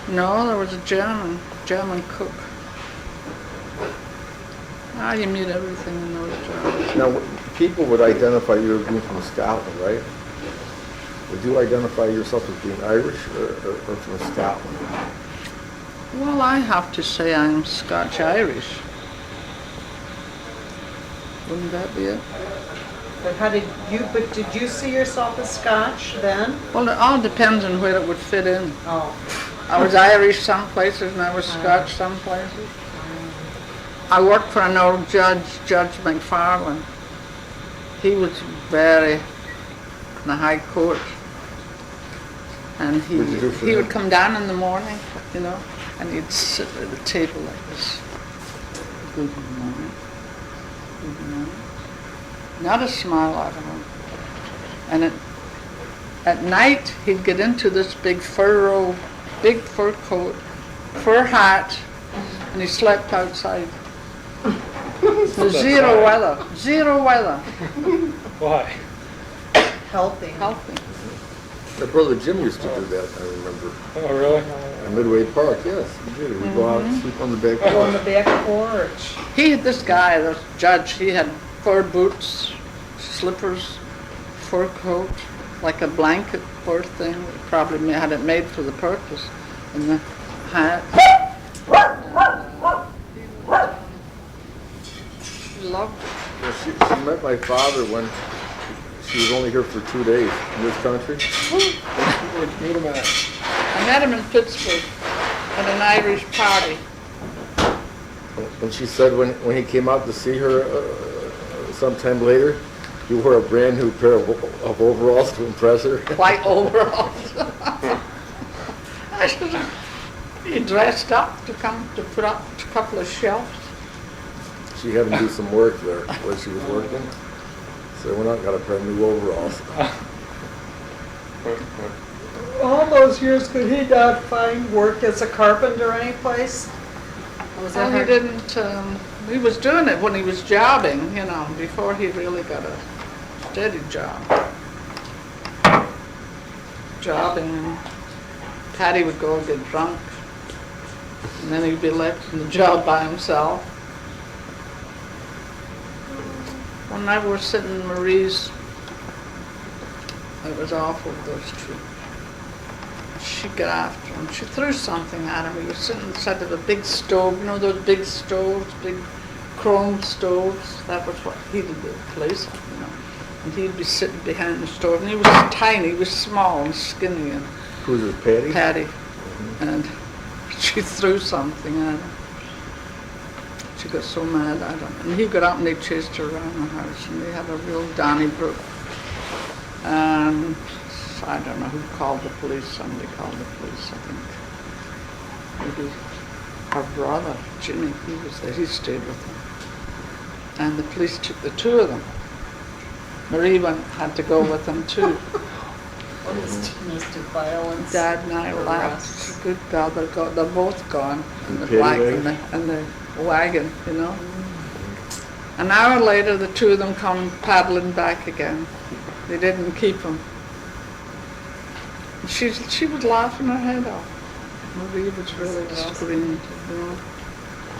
No, there was a German cook. You meet everything in those jobs. Now, people would identify you as being from Scotland, right? Would you identify yourself as being Irish or from Scotland? Well, I have to say I'm Scotch-Irish. Wouldn't that be it? But did you see yourself as Scotch then? Well, it all depends on where it would fit in. Oh. I was Irish some places and I was Scotch some places. I worked for an old judge, Judge McFarlane. He was very in the High Court. And What'd you do for he him? would come down in the morning, you know, and he'd sit at the table like this. Good morning. Good morning. Not a smile out of him. And at night, he'd get into this big fur coat, fur hat, and he slept outside. Zero weather. Why? Healthy. Healthy. My brother Jim used to do that, I remember. Oh, really? In Midway Park, yes, he did. He'd go out and sleep on the back On the porch. back porch. He had this guy, this judge, he had fur boots, slippers, fur coat, like a blanket fur thing. Probably had it made for the purpose. And the hat. He loved it. Yeah, she met my father when she was only here for 2 days in this country. Wait a minute. I met him in Pittsburgh at an Irish party. And she said when he came out to see her sometime later, he wore a brand new pair of overalls to impress her. White overalls. I said, he dressed up to come to put up a couple of shelves. She had him do some work there where she was working. So I went out and got a pair of new overalls. All those years, could he not find work as a carpenter anyplace? Was Well, that he hard? didn't, he was doing it when he was jobbing, you know, before he really got a steady job. Jobbing, and Patty would go and get drunk, and then he'd be left in the job by himself. One night we were sitting in Marie's, it was awful, those two. She got after him. She threw something at him. He was sitting inside of a big stove, you know those big stoves, big chrome stoves? That was what heated the place up, you know. And he'd be sitting behind the stove, and he was tiny, he was small and skinny, and Who's this, Patty? Patty. And she threw something at him. She got so mad at him. And he got up and they chased her around the house, and they had a real Donnybrook. And I don't know who called the police. Somebody called the police, I think. Maybe her brother, Jimmy, he was there. He stayed with them. And the police took the two of them. Marie had to go with them too. Domestic violence. Dad and I laughed. Good God, they're both gone. In the Patty black wagon? and the wagon, you know. An hour later, the two of them come paddling back again. They didn't keep him. She was laughing her head off. Marie was really screaming, you know,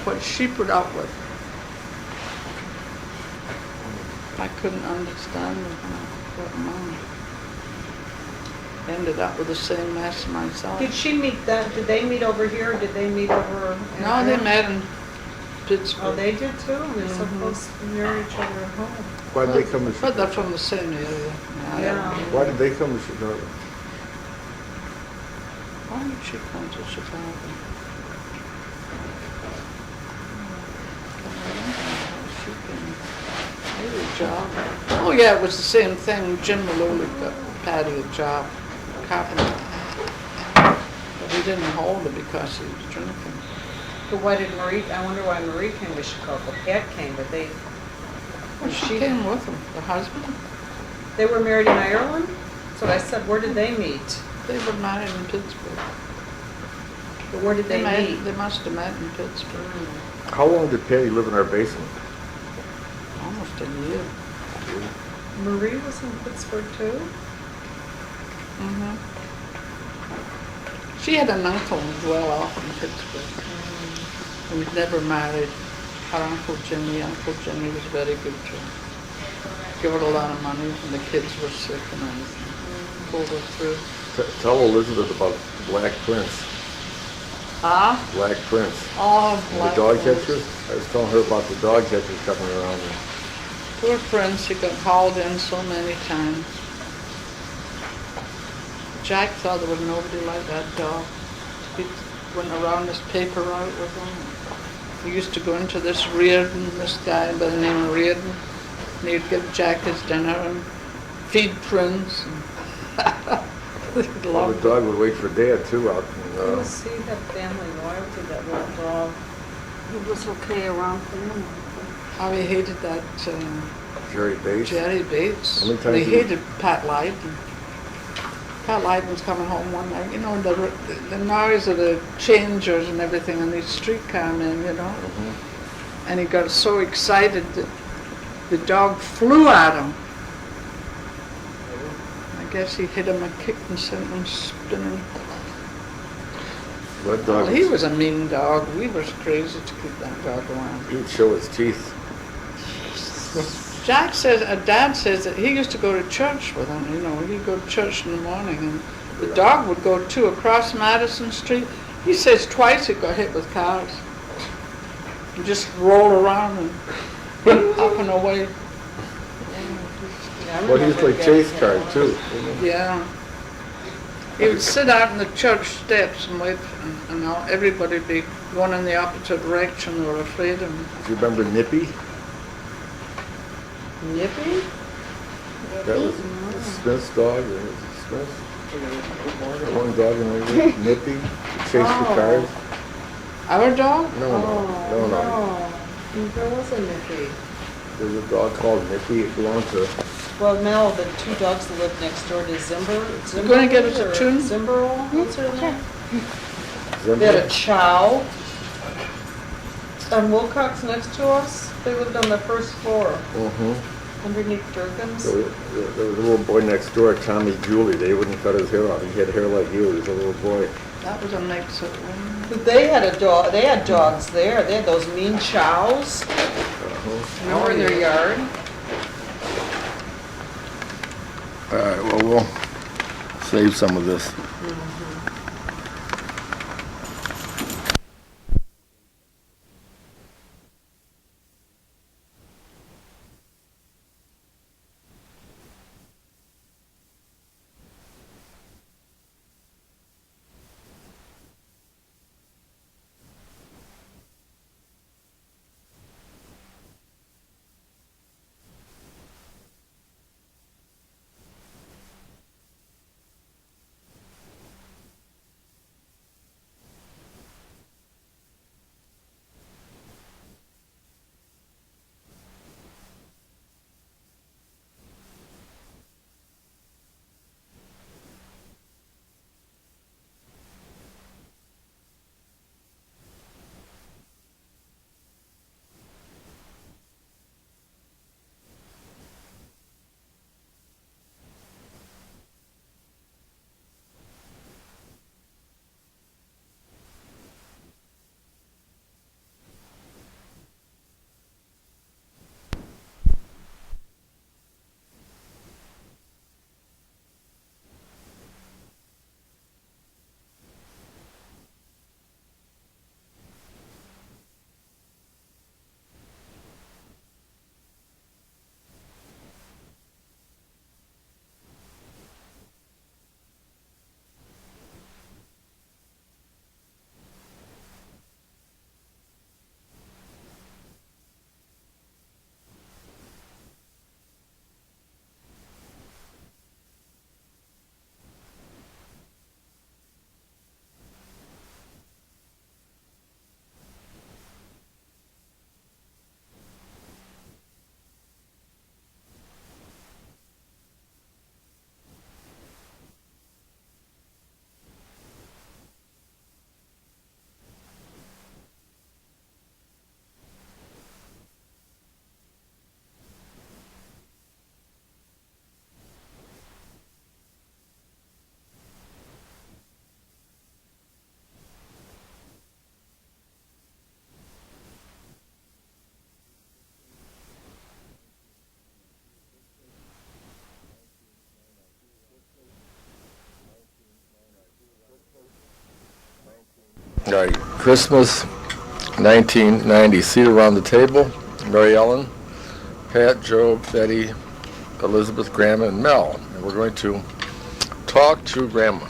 what she put up with. I couldn't understand it. What mom. ended up with the same mess myself. Did she meet that, did they meet over here or did they meet over? in No, they Ireland? met in Pittsburgh. Oh, they did too? They're so close to near each other at home. Why did they come to But they're Chicago? from the same area. Yeah. Why did they come to Chicago? Why did she come to Chicago? Maybe a job. Oh yeah, it was the same thing. Jim Maloney got Patty a job, carpenter. But he didn't hold it because he was drinking. But why did Marie, I wonder why Marie came to Chicago. Pat came, but they, Well, she came with him, the husband. they were married in Ireland? So I said, where did they meet? They were married in Pittsburgh. But where did they meet? They must have met in Pittsburgh. How long did Patty live in our basement? Almost a year. Marie was in Pittsburgh too? Mm-hmm. She had an uncle as well off in Pittsburgh. Who was never married. Her Uncle Jimmy was very good to her. Give her a lot of money when the kids were sick and everything. Pulled her through. Tell Elizabeth about Black Prince. Ah? Black Prince. Oh, The Black dog Prince. catcher? I was telling her about the dog catchers coming around. Poor Prince, he got hauled in so many times. Jack thought there was nobody like that dog. He went around this paper route with him. He used to go into this Reardon, this guy by the name of Reardon, and he'd give Jack his dinner and feed Prince. He'd Well, love the it. dog would wait for Dad too out You in, see that family loyalty, that little dog. It was okay around family. How he hated that Jerry Bates. Jerry Bates. How many And he times did- hated Pat Lyden. Pat Lyden's coming home one night, you know, the noise of the changers and everything and these streetcar men, you know. And he got so excited that the dog flew at him. I guess he hit him and kicked and sent him spinning. That Well, dog, he was a mean dog. We were crazy to keep that dog around. he'd show his teeth. Jack says, Dad says that he used to go to church with him, you know, he'd go to church in the morning and the dog would go too across Madison Street. He says twice he got hit with cars. And just roll around and up and away. Yeah, I Well, he used to remember play chase getting card hit. too. Yeah. He would sit out in the church steps and wait and all, everybody would be going in the opposite direction. They were afraid of him. Do you remember Nippy? Nippy? That was Smith's dog. Or was it Smith? That one dog in there, Nippy, chased the cars. Our dog? No. There was a Nippy. There's a dog called Nippy. It belonged to. Well, Mel, the two dogs that live next door to Zimber. You gonna give us a tune? Zimberl? What's her name? Zimmer. They had a Chow. On Wilcox next to us. They lived on the first floor, Mm-hmm. underneath Durkin's. There was a little boy next door, Tommy Julie. They wouldn't cut his hair off. He had hair like you. He was a little boy. That was a mix of But they had a dog. They had dogs there. They had those mean Chows. Remember Oh, their yeah. yard? All right, well, we'll save some of this. All right, Christmas 1990. Seated around the table, Mariellyn, Pat, Joe, Betty, Elizabeth, Grandma, and Mel. And we're going to talk to Grandma.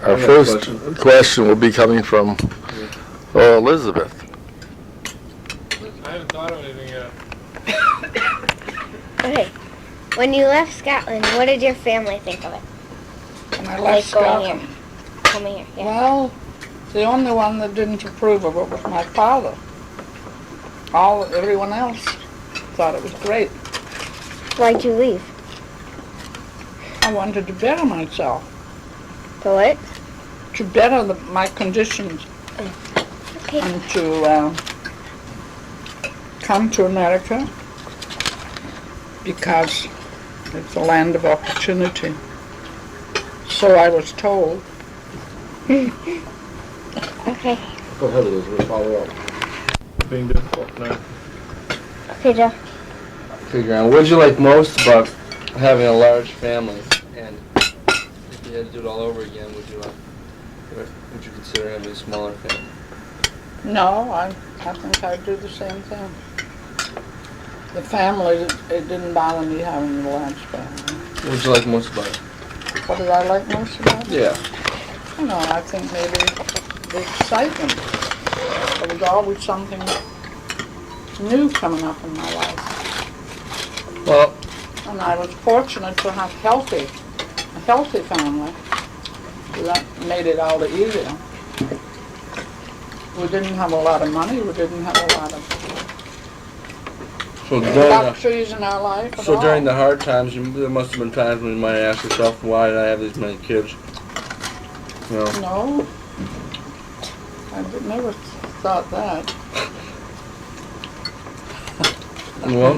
Our first question will be coming from Elizabeth. I haven't thought of anything yet. Okay. When you left Scotland, what did your family think of it? And I left Like going Scotland. here. Coming here, yeah. Well, the only one that didn't approve of it was my father. Everyone else thought it was great. Why'd you leave? I wanted to better myself, To what? to better my conditions, Okay. and to come to America because it's a land of opportunity. So I was told. Okay. Go ahead, Elizabeth, follow up. Being difficult. No. Okay, Joe. Okay, Grandma, what did you like most about having a large family? And if you had to do it all over again, would you consider having a smaller family? No, I think I'd do the same thing. The family, it didn't bother me having a large family. What did you like most about it? What did I like most about it? Yeah. You know, I think maybe the excitement. There was always something new coming up in my life. Well, And I was fortunate to have a healthy family. That made it all the easier. We didn't have a lot of money. We didn't have a lot of luxuries in our life at all. during the hard times, there must have been times when you might ask yourself, why did I have these many kids? You know. No, never thought that. Well,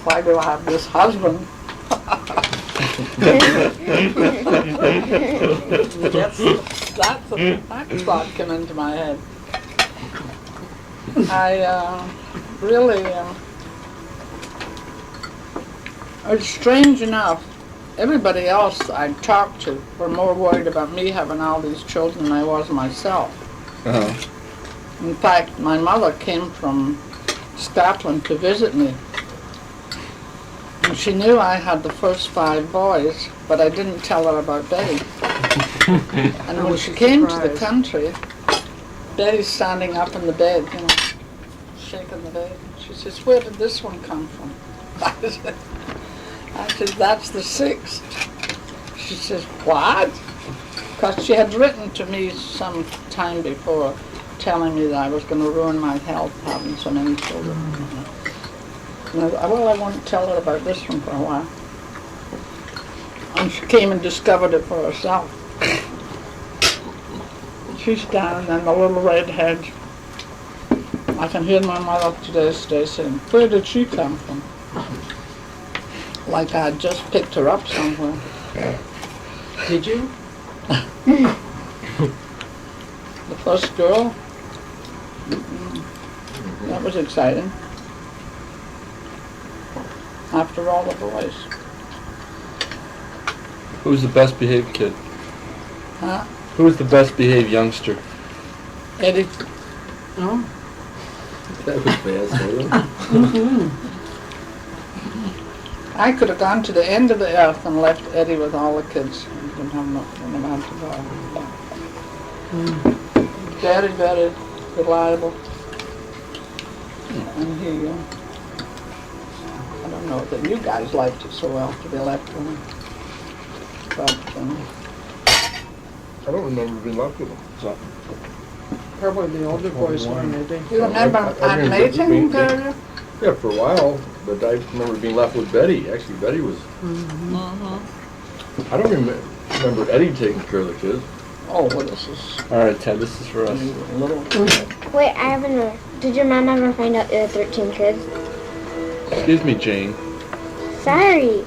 Why do I have this husband? That thought came into my head. I really, it's strange enough, everybody else I talked to were more worried about me having all these children than I was myself. In fact, my mother came from Scotland to visit me. And she knew I had the first 5 boys, but I didn't tell her about Betty. And when she came to the country, Betty's standing up in the bed, you know, shaking the bed. She says, "Where did this one come from?" I said, "That's the 6th." She says, "What?" Because she had written to me some time before telling me that I was going to ruin my health having so many children. And I thought, well, I won't tell her about this one for a while. And she came and discovered it for herself. She's down and the little redhead. I can hear my mother today saying, "Where did she come from?" Like I had just picked her up somewhere. Did you? The first girl, that was exciting. After all the boys. who's the best behaved kid? Huh? Who's the best behaved youngster? Eddie, No? That was fast, wasn't it? I could have gone to the end of the earth and left Eddie with all the kids. He didn't have nothing amount to go. Very, very reliable. And he, I don't know that you guys liked it so well to be left with him. But I don't remember being left with him. So, Probably the older boys were, maybe. you remember I Aunt remember Mayton, being- Carter? yeah, for a while, but I remember being left with Betty. Actually, Betty was, I don't remember Eddie taking care of the kids. Oh, well, this is All right, Ted, this is for us. a little. Wait, I have another. Did your mom ever find out you had 13 kids? Excuse me, Jane. Sorry.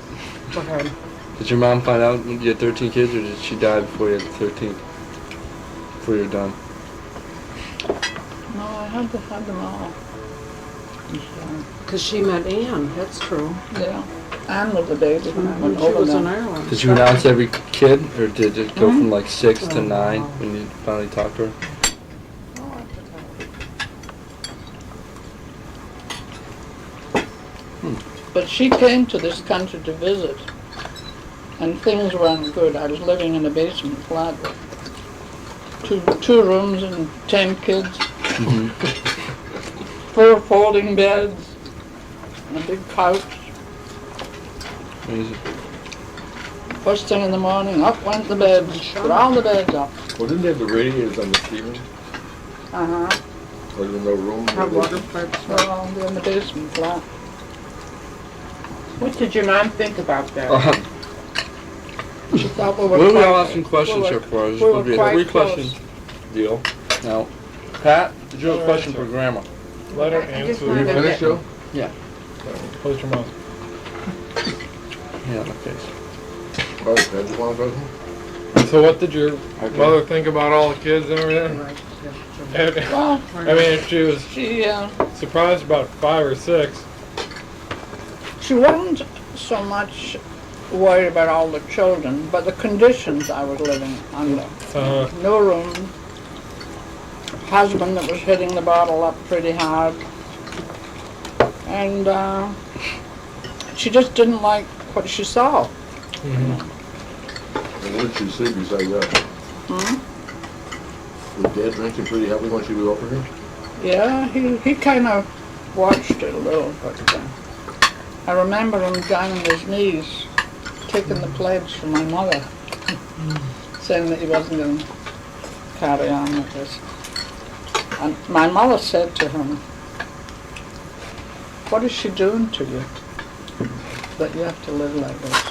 Go ahead. Did your mom find out you had 13 kids, or did she die before you had 13? Before you're done? No, I had them all. Because she met Anne, that's true. Yeah. Anne was the baby when I went She over was in there. Ireland. Did you announce every kid, or did it go from like 6 to 9 when you finally talked to her? But she came to this country to visit, and things weren't good. I was living in a basement flat with two rooms and 10 kids, 4 folding beds, and a big couch. Amazing. First thing in the morning, up went the beds, put all the beds up. Well, didn't they have the radiators on the ceiling? Uh-huh. Or there no room? Her where water they- pipes. Well, they're in the basement flat. What did your mom think about that? She thought we were We'll be quite- all asking questions we here were- for us. This we will were be a quite 3-question deal. Now, Pat, did you have a question for Grandma? Let her I just answer. wanted to Finish, Joe? Close your mouth. Yeah, okay. Oh, Ted, you want a question? So what did your mother think about all the kids and everything? Well, I mean, if she was she surprised about 5 or 6. she wasn't so much worried about all the children, but the conditions I was living under. No room, husband that was hitting the bottle up pretty hard, and she just didn't like what she saw. And what did she say besides that? Was Dad drinking pretty heavily when she was over here? Yeah, he kind of watched it a little, but I remember him down on his knees taking the pledge from my mother, saying that he wasn't going to carry on with this. And my mother said to him, "What is she doing to you that you have to live like this?"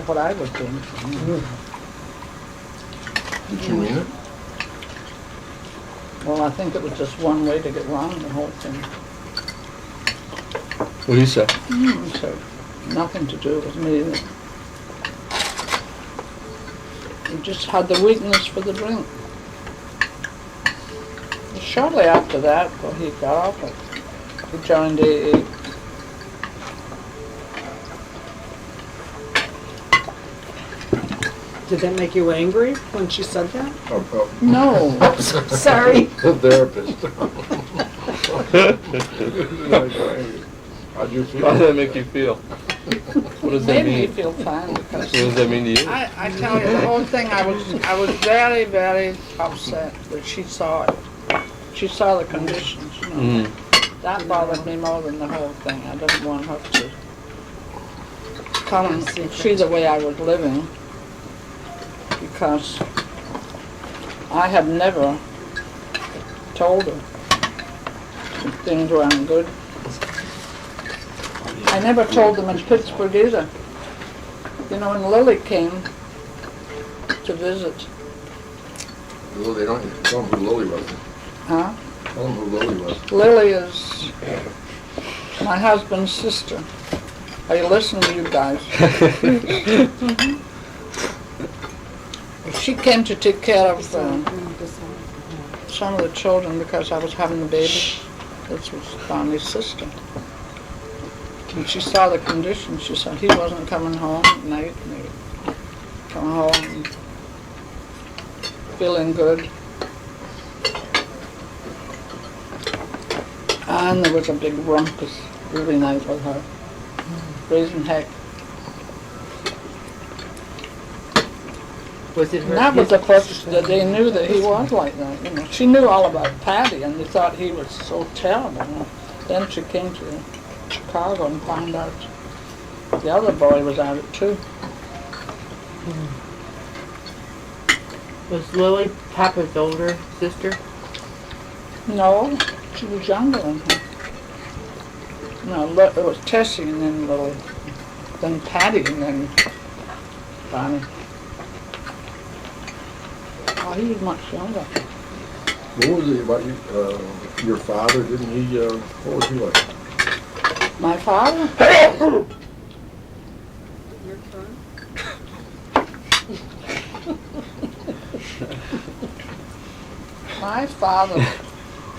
What I was doing to him. Did she mean it? Well, I think it was just one way to get around the whole thing. What do you say? So, nothing to do with me. He just had the weakness for the drink. Shortly after that, well, he got off it. He joined AA. Did that make you angry when she said that? No. Sorry. The therapist. How'd you feel? How did that make you feel? What does that Made me mean? feel fine because What does that mean to you? I tell you, the whole thing, I was very, very upset that she saw it. She saw the conditions, you know. That bothered me more than the whole thing. I didn't want her to come and see the way I was living, because I had never told her that things weren't good. I never told them in Pittsburgh either. You know, when Lily came to visit, Well, they don't tell them who Lily was. huh? Tell them who Lily was. Lily is my husband's sister. Are you listening, you guys? She came to take care of some of the children because I was having the baby. This was Bonnie's sister. And she saw the condition. She said he wasn't coming home at night. And he would come home feeling good. And there was a big rumpus every night with her, raising heck. Was it her? And that was the first that they knew that he was like that. You know, she knew all about Patty, and they thought he was so terrible. You know. Then she came to Chicago and found out the other boy was at it too. Was Lily Papa's older sister? No, she was younger than him. No, it was Tessie and then Lily, then Patty and then Bonnie. Oh, he was much younger. What was it about you, your father? Didn't he, what was he like? My father? Your turn. My father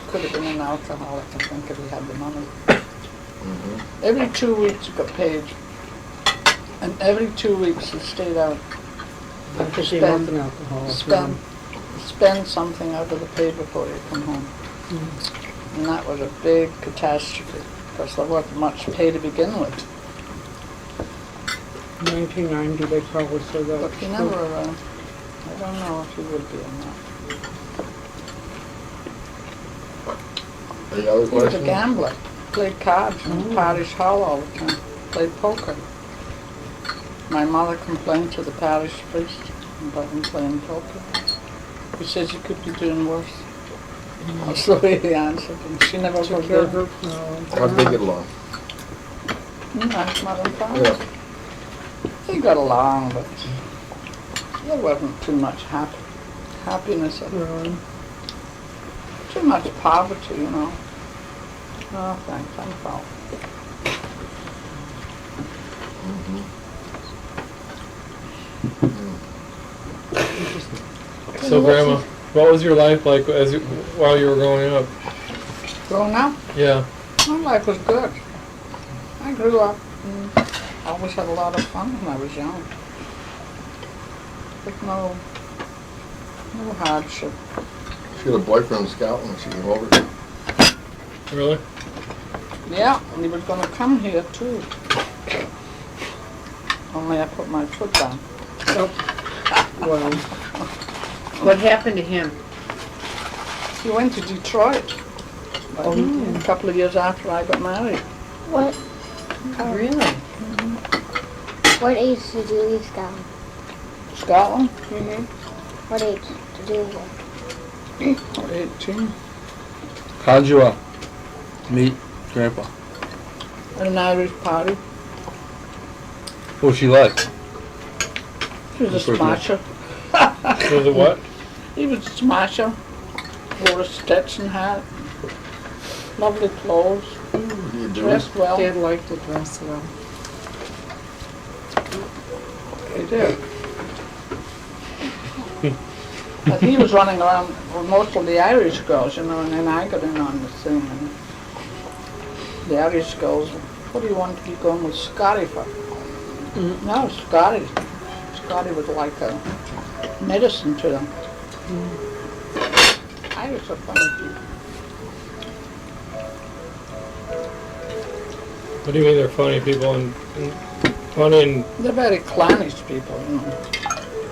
could have been an alcoholic, I think, if he had the money. Every 2 weeks you got paid. And every 2 weeks you stayed out. Because they Spend- wasn't alcohol. Spend something out of the pay before you come home. And that was a big catastrophe, because there wasn't much pay to begin with. 1990, they probably said that. But he never, I don't know if he would be or not. Any other He was a questions? gambler, played cards in the parish hall all the time, played poker. My mother complained to the parish priest about him playing poker. He says he could be doing worse. That's the way he answered, and she never Took care of forgave her. him. How'd they get along? Nice mother and father. Yeah. They got along, but there wasn't too much happiness. Too much poverty, you know. No, thanks, I'm fine. So, Grandma, what was your life like while you were growing up? Growing up, Yeah. my life was good. I grew up and always had a lot of fun when I was young. But no hardship. She had a boyfriend in Scotland when she came over. Really? Yeah, and he was gonna come here too. Only I put my foot down. Well, what happened to him? He went to Detroit. Oh, he did? A couple of years after I got married. What Really? what age did you leave Scotland? Scotland, What age did you leave? 18. How'd you meet Grandpa? At an Irish party. What was she like? He was a Pretty smasher. Was it what? He was a smasher. Wore a Stetson hat. Lovely clothes. What do you do? Dressed well. Dad liked to dress well. He did. But he was running around with most of the Irish girls, you know, and then I got in on the thing. And the Irish girls, what do you want to be going with Scotty for? No, Scotty. Scotty was like a medicine to them. Irish are funny people. What do you mean they're funny people and funny and They're very clannish people, you know.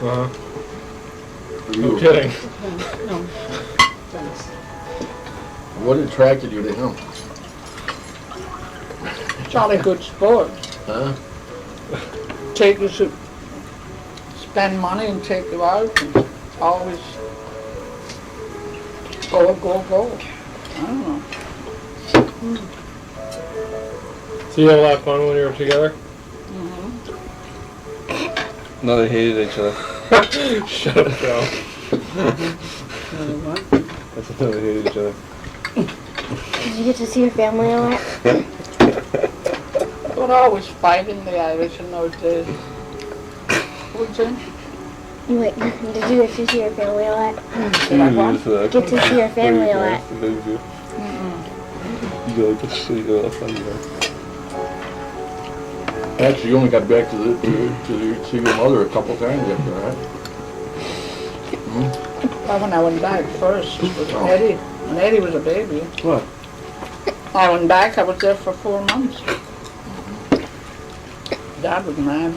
uh-huh. You No were- kidding. No, thanks. What attracted you to him? Jolly good sport. Huh? Take you to spend money and take you out and always go. I don't know. So you had a lot of fun when you were together? No, they hated each other. Shut up, Joe. What? That's why they hated each other. Did you get to see your family a lot? They were always fighting, the Irish in those days. Would you? Wait, did you get to see your family a lot? Did I what? Get to see your family a lot? You go to see your family. Actually, you only got back to see your mother a couple times after that. Well, when I went back first with Eddie, when Eddie was a baby. What? I went back, I was there for 4 months. Dad was mad.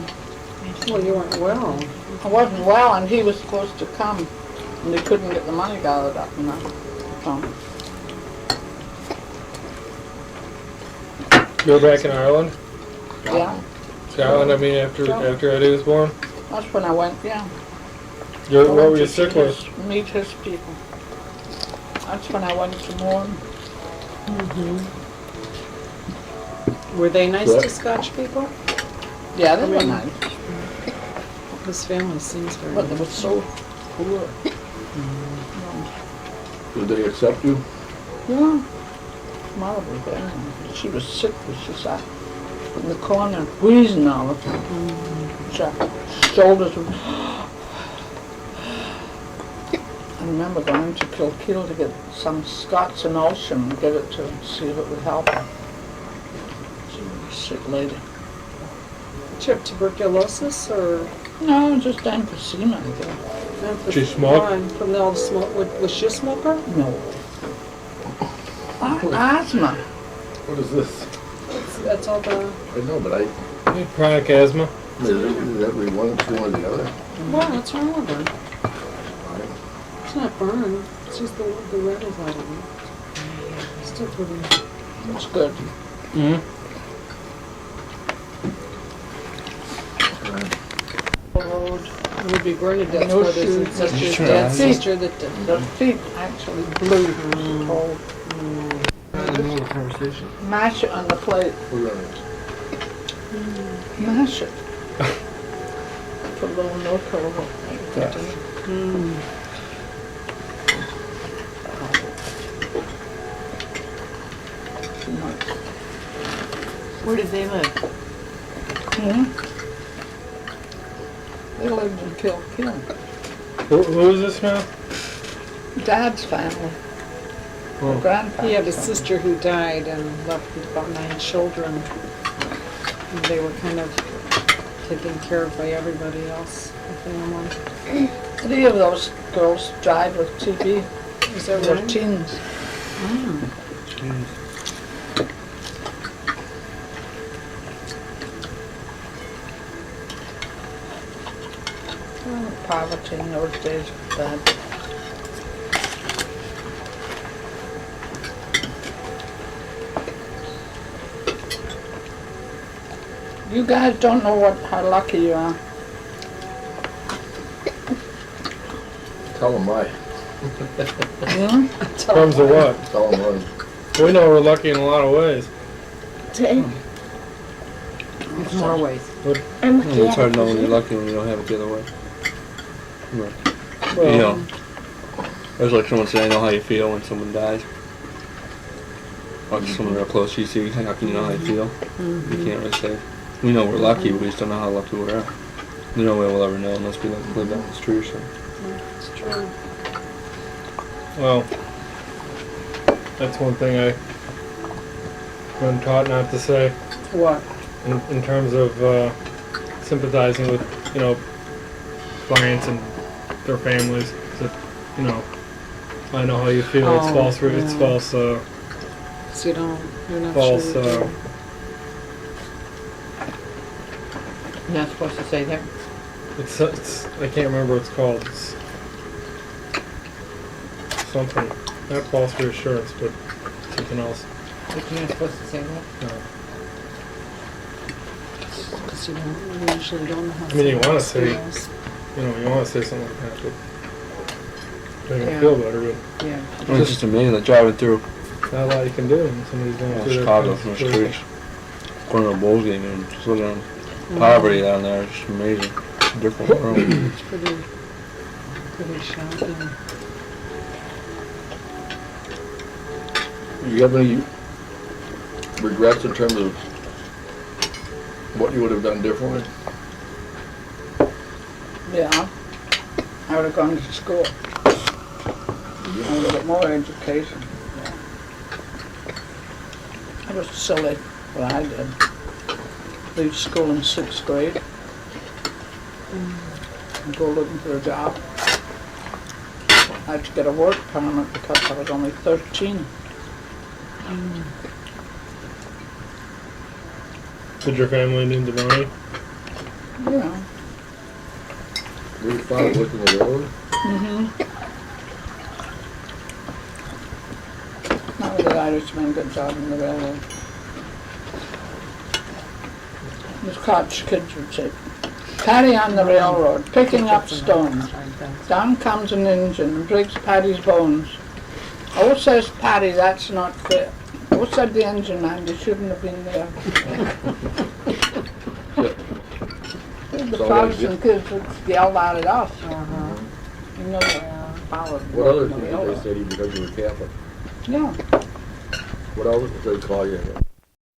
Well, you weren't well. I wasn't well, and he was supposed to come, and they couldn't get the money gathered up enough. So, You were back in Ireland? yeah, Scotland, I mean, after Eddie was born? that's when I went, yeah. What were you to sick see with? Meet his people. That's when I went to mourn. Were they nice Yeah. to Scotch people? Yeah, they were nice, His family seems very but they were nice. so poor. Did they accept you? Yeah. Mother was there. She was sick, but she sat in the corner, wheezing all the time. Her shoulders were... I remember going to Kilkeel to get some Scots and Ocean and give it to her, see if it would help her. sick lady. Did you have tuberculosis or? No, just emphysema. I think. Did she smoke? Why? From all the smoke. Was she a smoker? No. Asthma. What is this? That's all the. I know, but I, Chronic asthma. is every one or the other? Well, what's wrong with her? It's not burned. It's just the red is out of it. Still pretty. That's good. Mm-hmm. Road. It would be great if that's No brothers and shoes. sisters. Sure. Dad's sister that did. The feet actually blew. Cold. Conversation. Mash it on the plate. We're gonna, Mash it. Put a little milk over it. Where did they live? They lived in Kilkill. Who is this now? Dad's family. Oh. Grandpa. He had a sister who died and left with about 9 children. And they were kind of taken care of by everybody else, the family. 3 of those girls died with TB. Is that They were right? teens. Oh, poverty in those days was bad. You guys don't know how lucky you are. tell them why. Hmm? In terms of what? Tell them why. We know we're lucky in a lot of ways. There's more ways. I'm lucky. It's hard to know when you're lucky when you don't have it the other way. Right. Well, You know, it's like someone saying, I know how you feel when someone dies. Or just someone real close to you, see, how can you know how you feel? You can't really say. We know we're lucky, but we just don't know how lucky we are. There's no way we'll ever know unless we live down the street or something. It's true. Well, that's one thing I've been taught not to say what? in terms of sympathizing with, clients and their families. That, I know how you feel. It's Oh, false. It's yeah. false. So you're not False. sure. You're not supposed to say that. It's I can't remember what it's called. It's something, not false reassurance, but something else. But you're not supposed to say that. No. Because you usually don't know how I mean, you someone wanna else say- feels. You want to say something like that, but don't even Yeah. feel better. Yeah. It's just amazing, like driving through But not a lot you can do when somebody's going through Chicago, their from the situation. streets, going to a Bulls game and just looking at poverty down there, it's just amazing. It's a different world. It's pretty shocking. You have any regrets in terms of what you would have done differently? Yeah. I would have gone to school. I would have got more education. Yeah. It was silly what I did. Leave school in 6th grade. And go looking for a job. I had to get a work permit because I was only 13. Did your family need the money? Yeah. Your father worked in the railroad? Mm-hmm. Not the Irishman, good job in the railroad. His Scotch kids would say, Paddy on the railroad, picking up stones. Down comes an engine and breaks Paddy's bones. Oh, says Paddy, that's not fair. Oh, said the engine man, you shouldn't have been there. The So fathers like and kids would yell out at us. Uh-huh. You know, followed. What other things did they say to you because you were Catholic? Yeah. What else did they call you?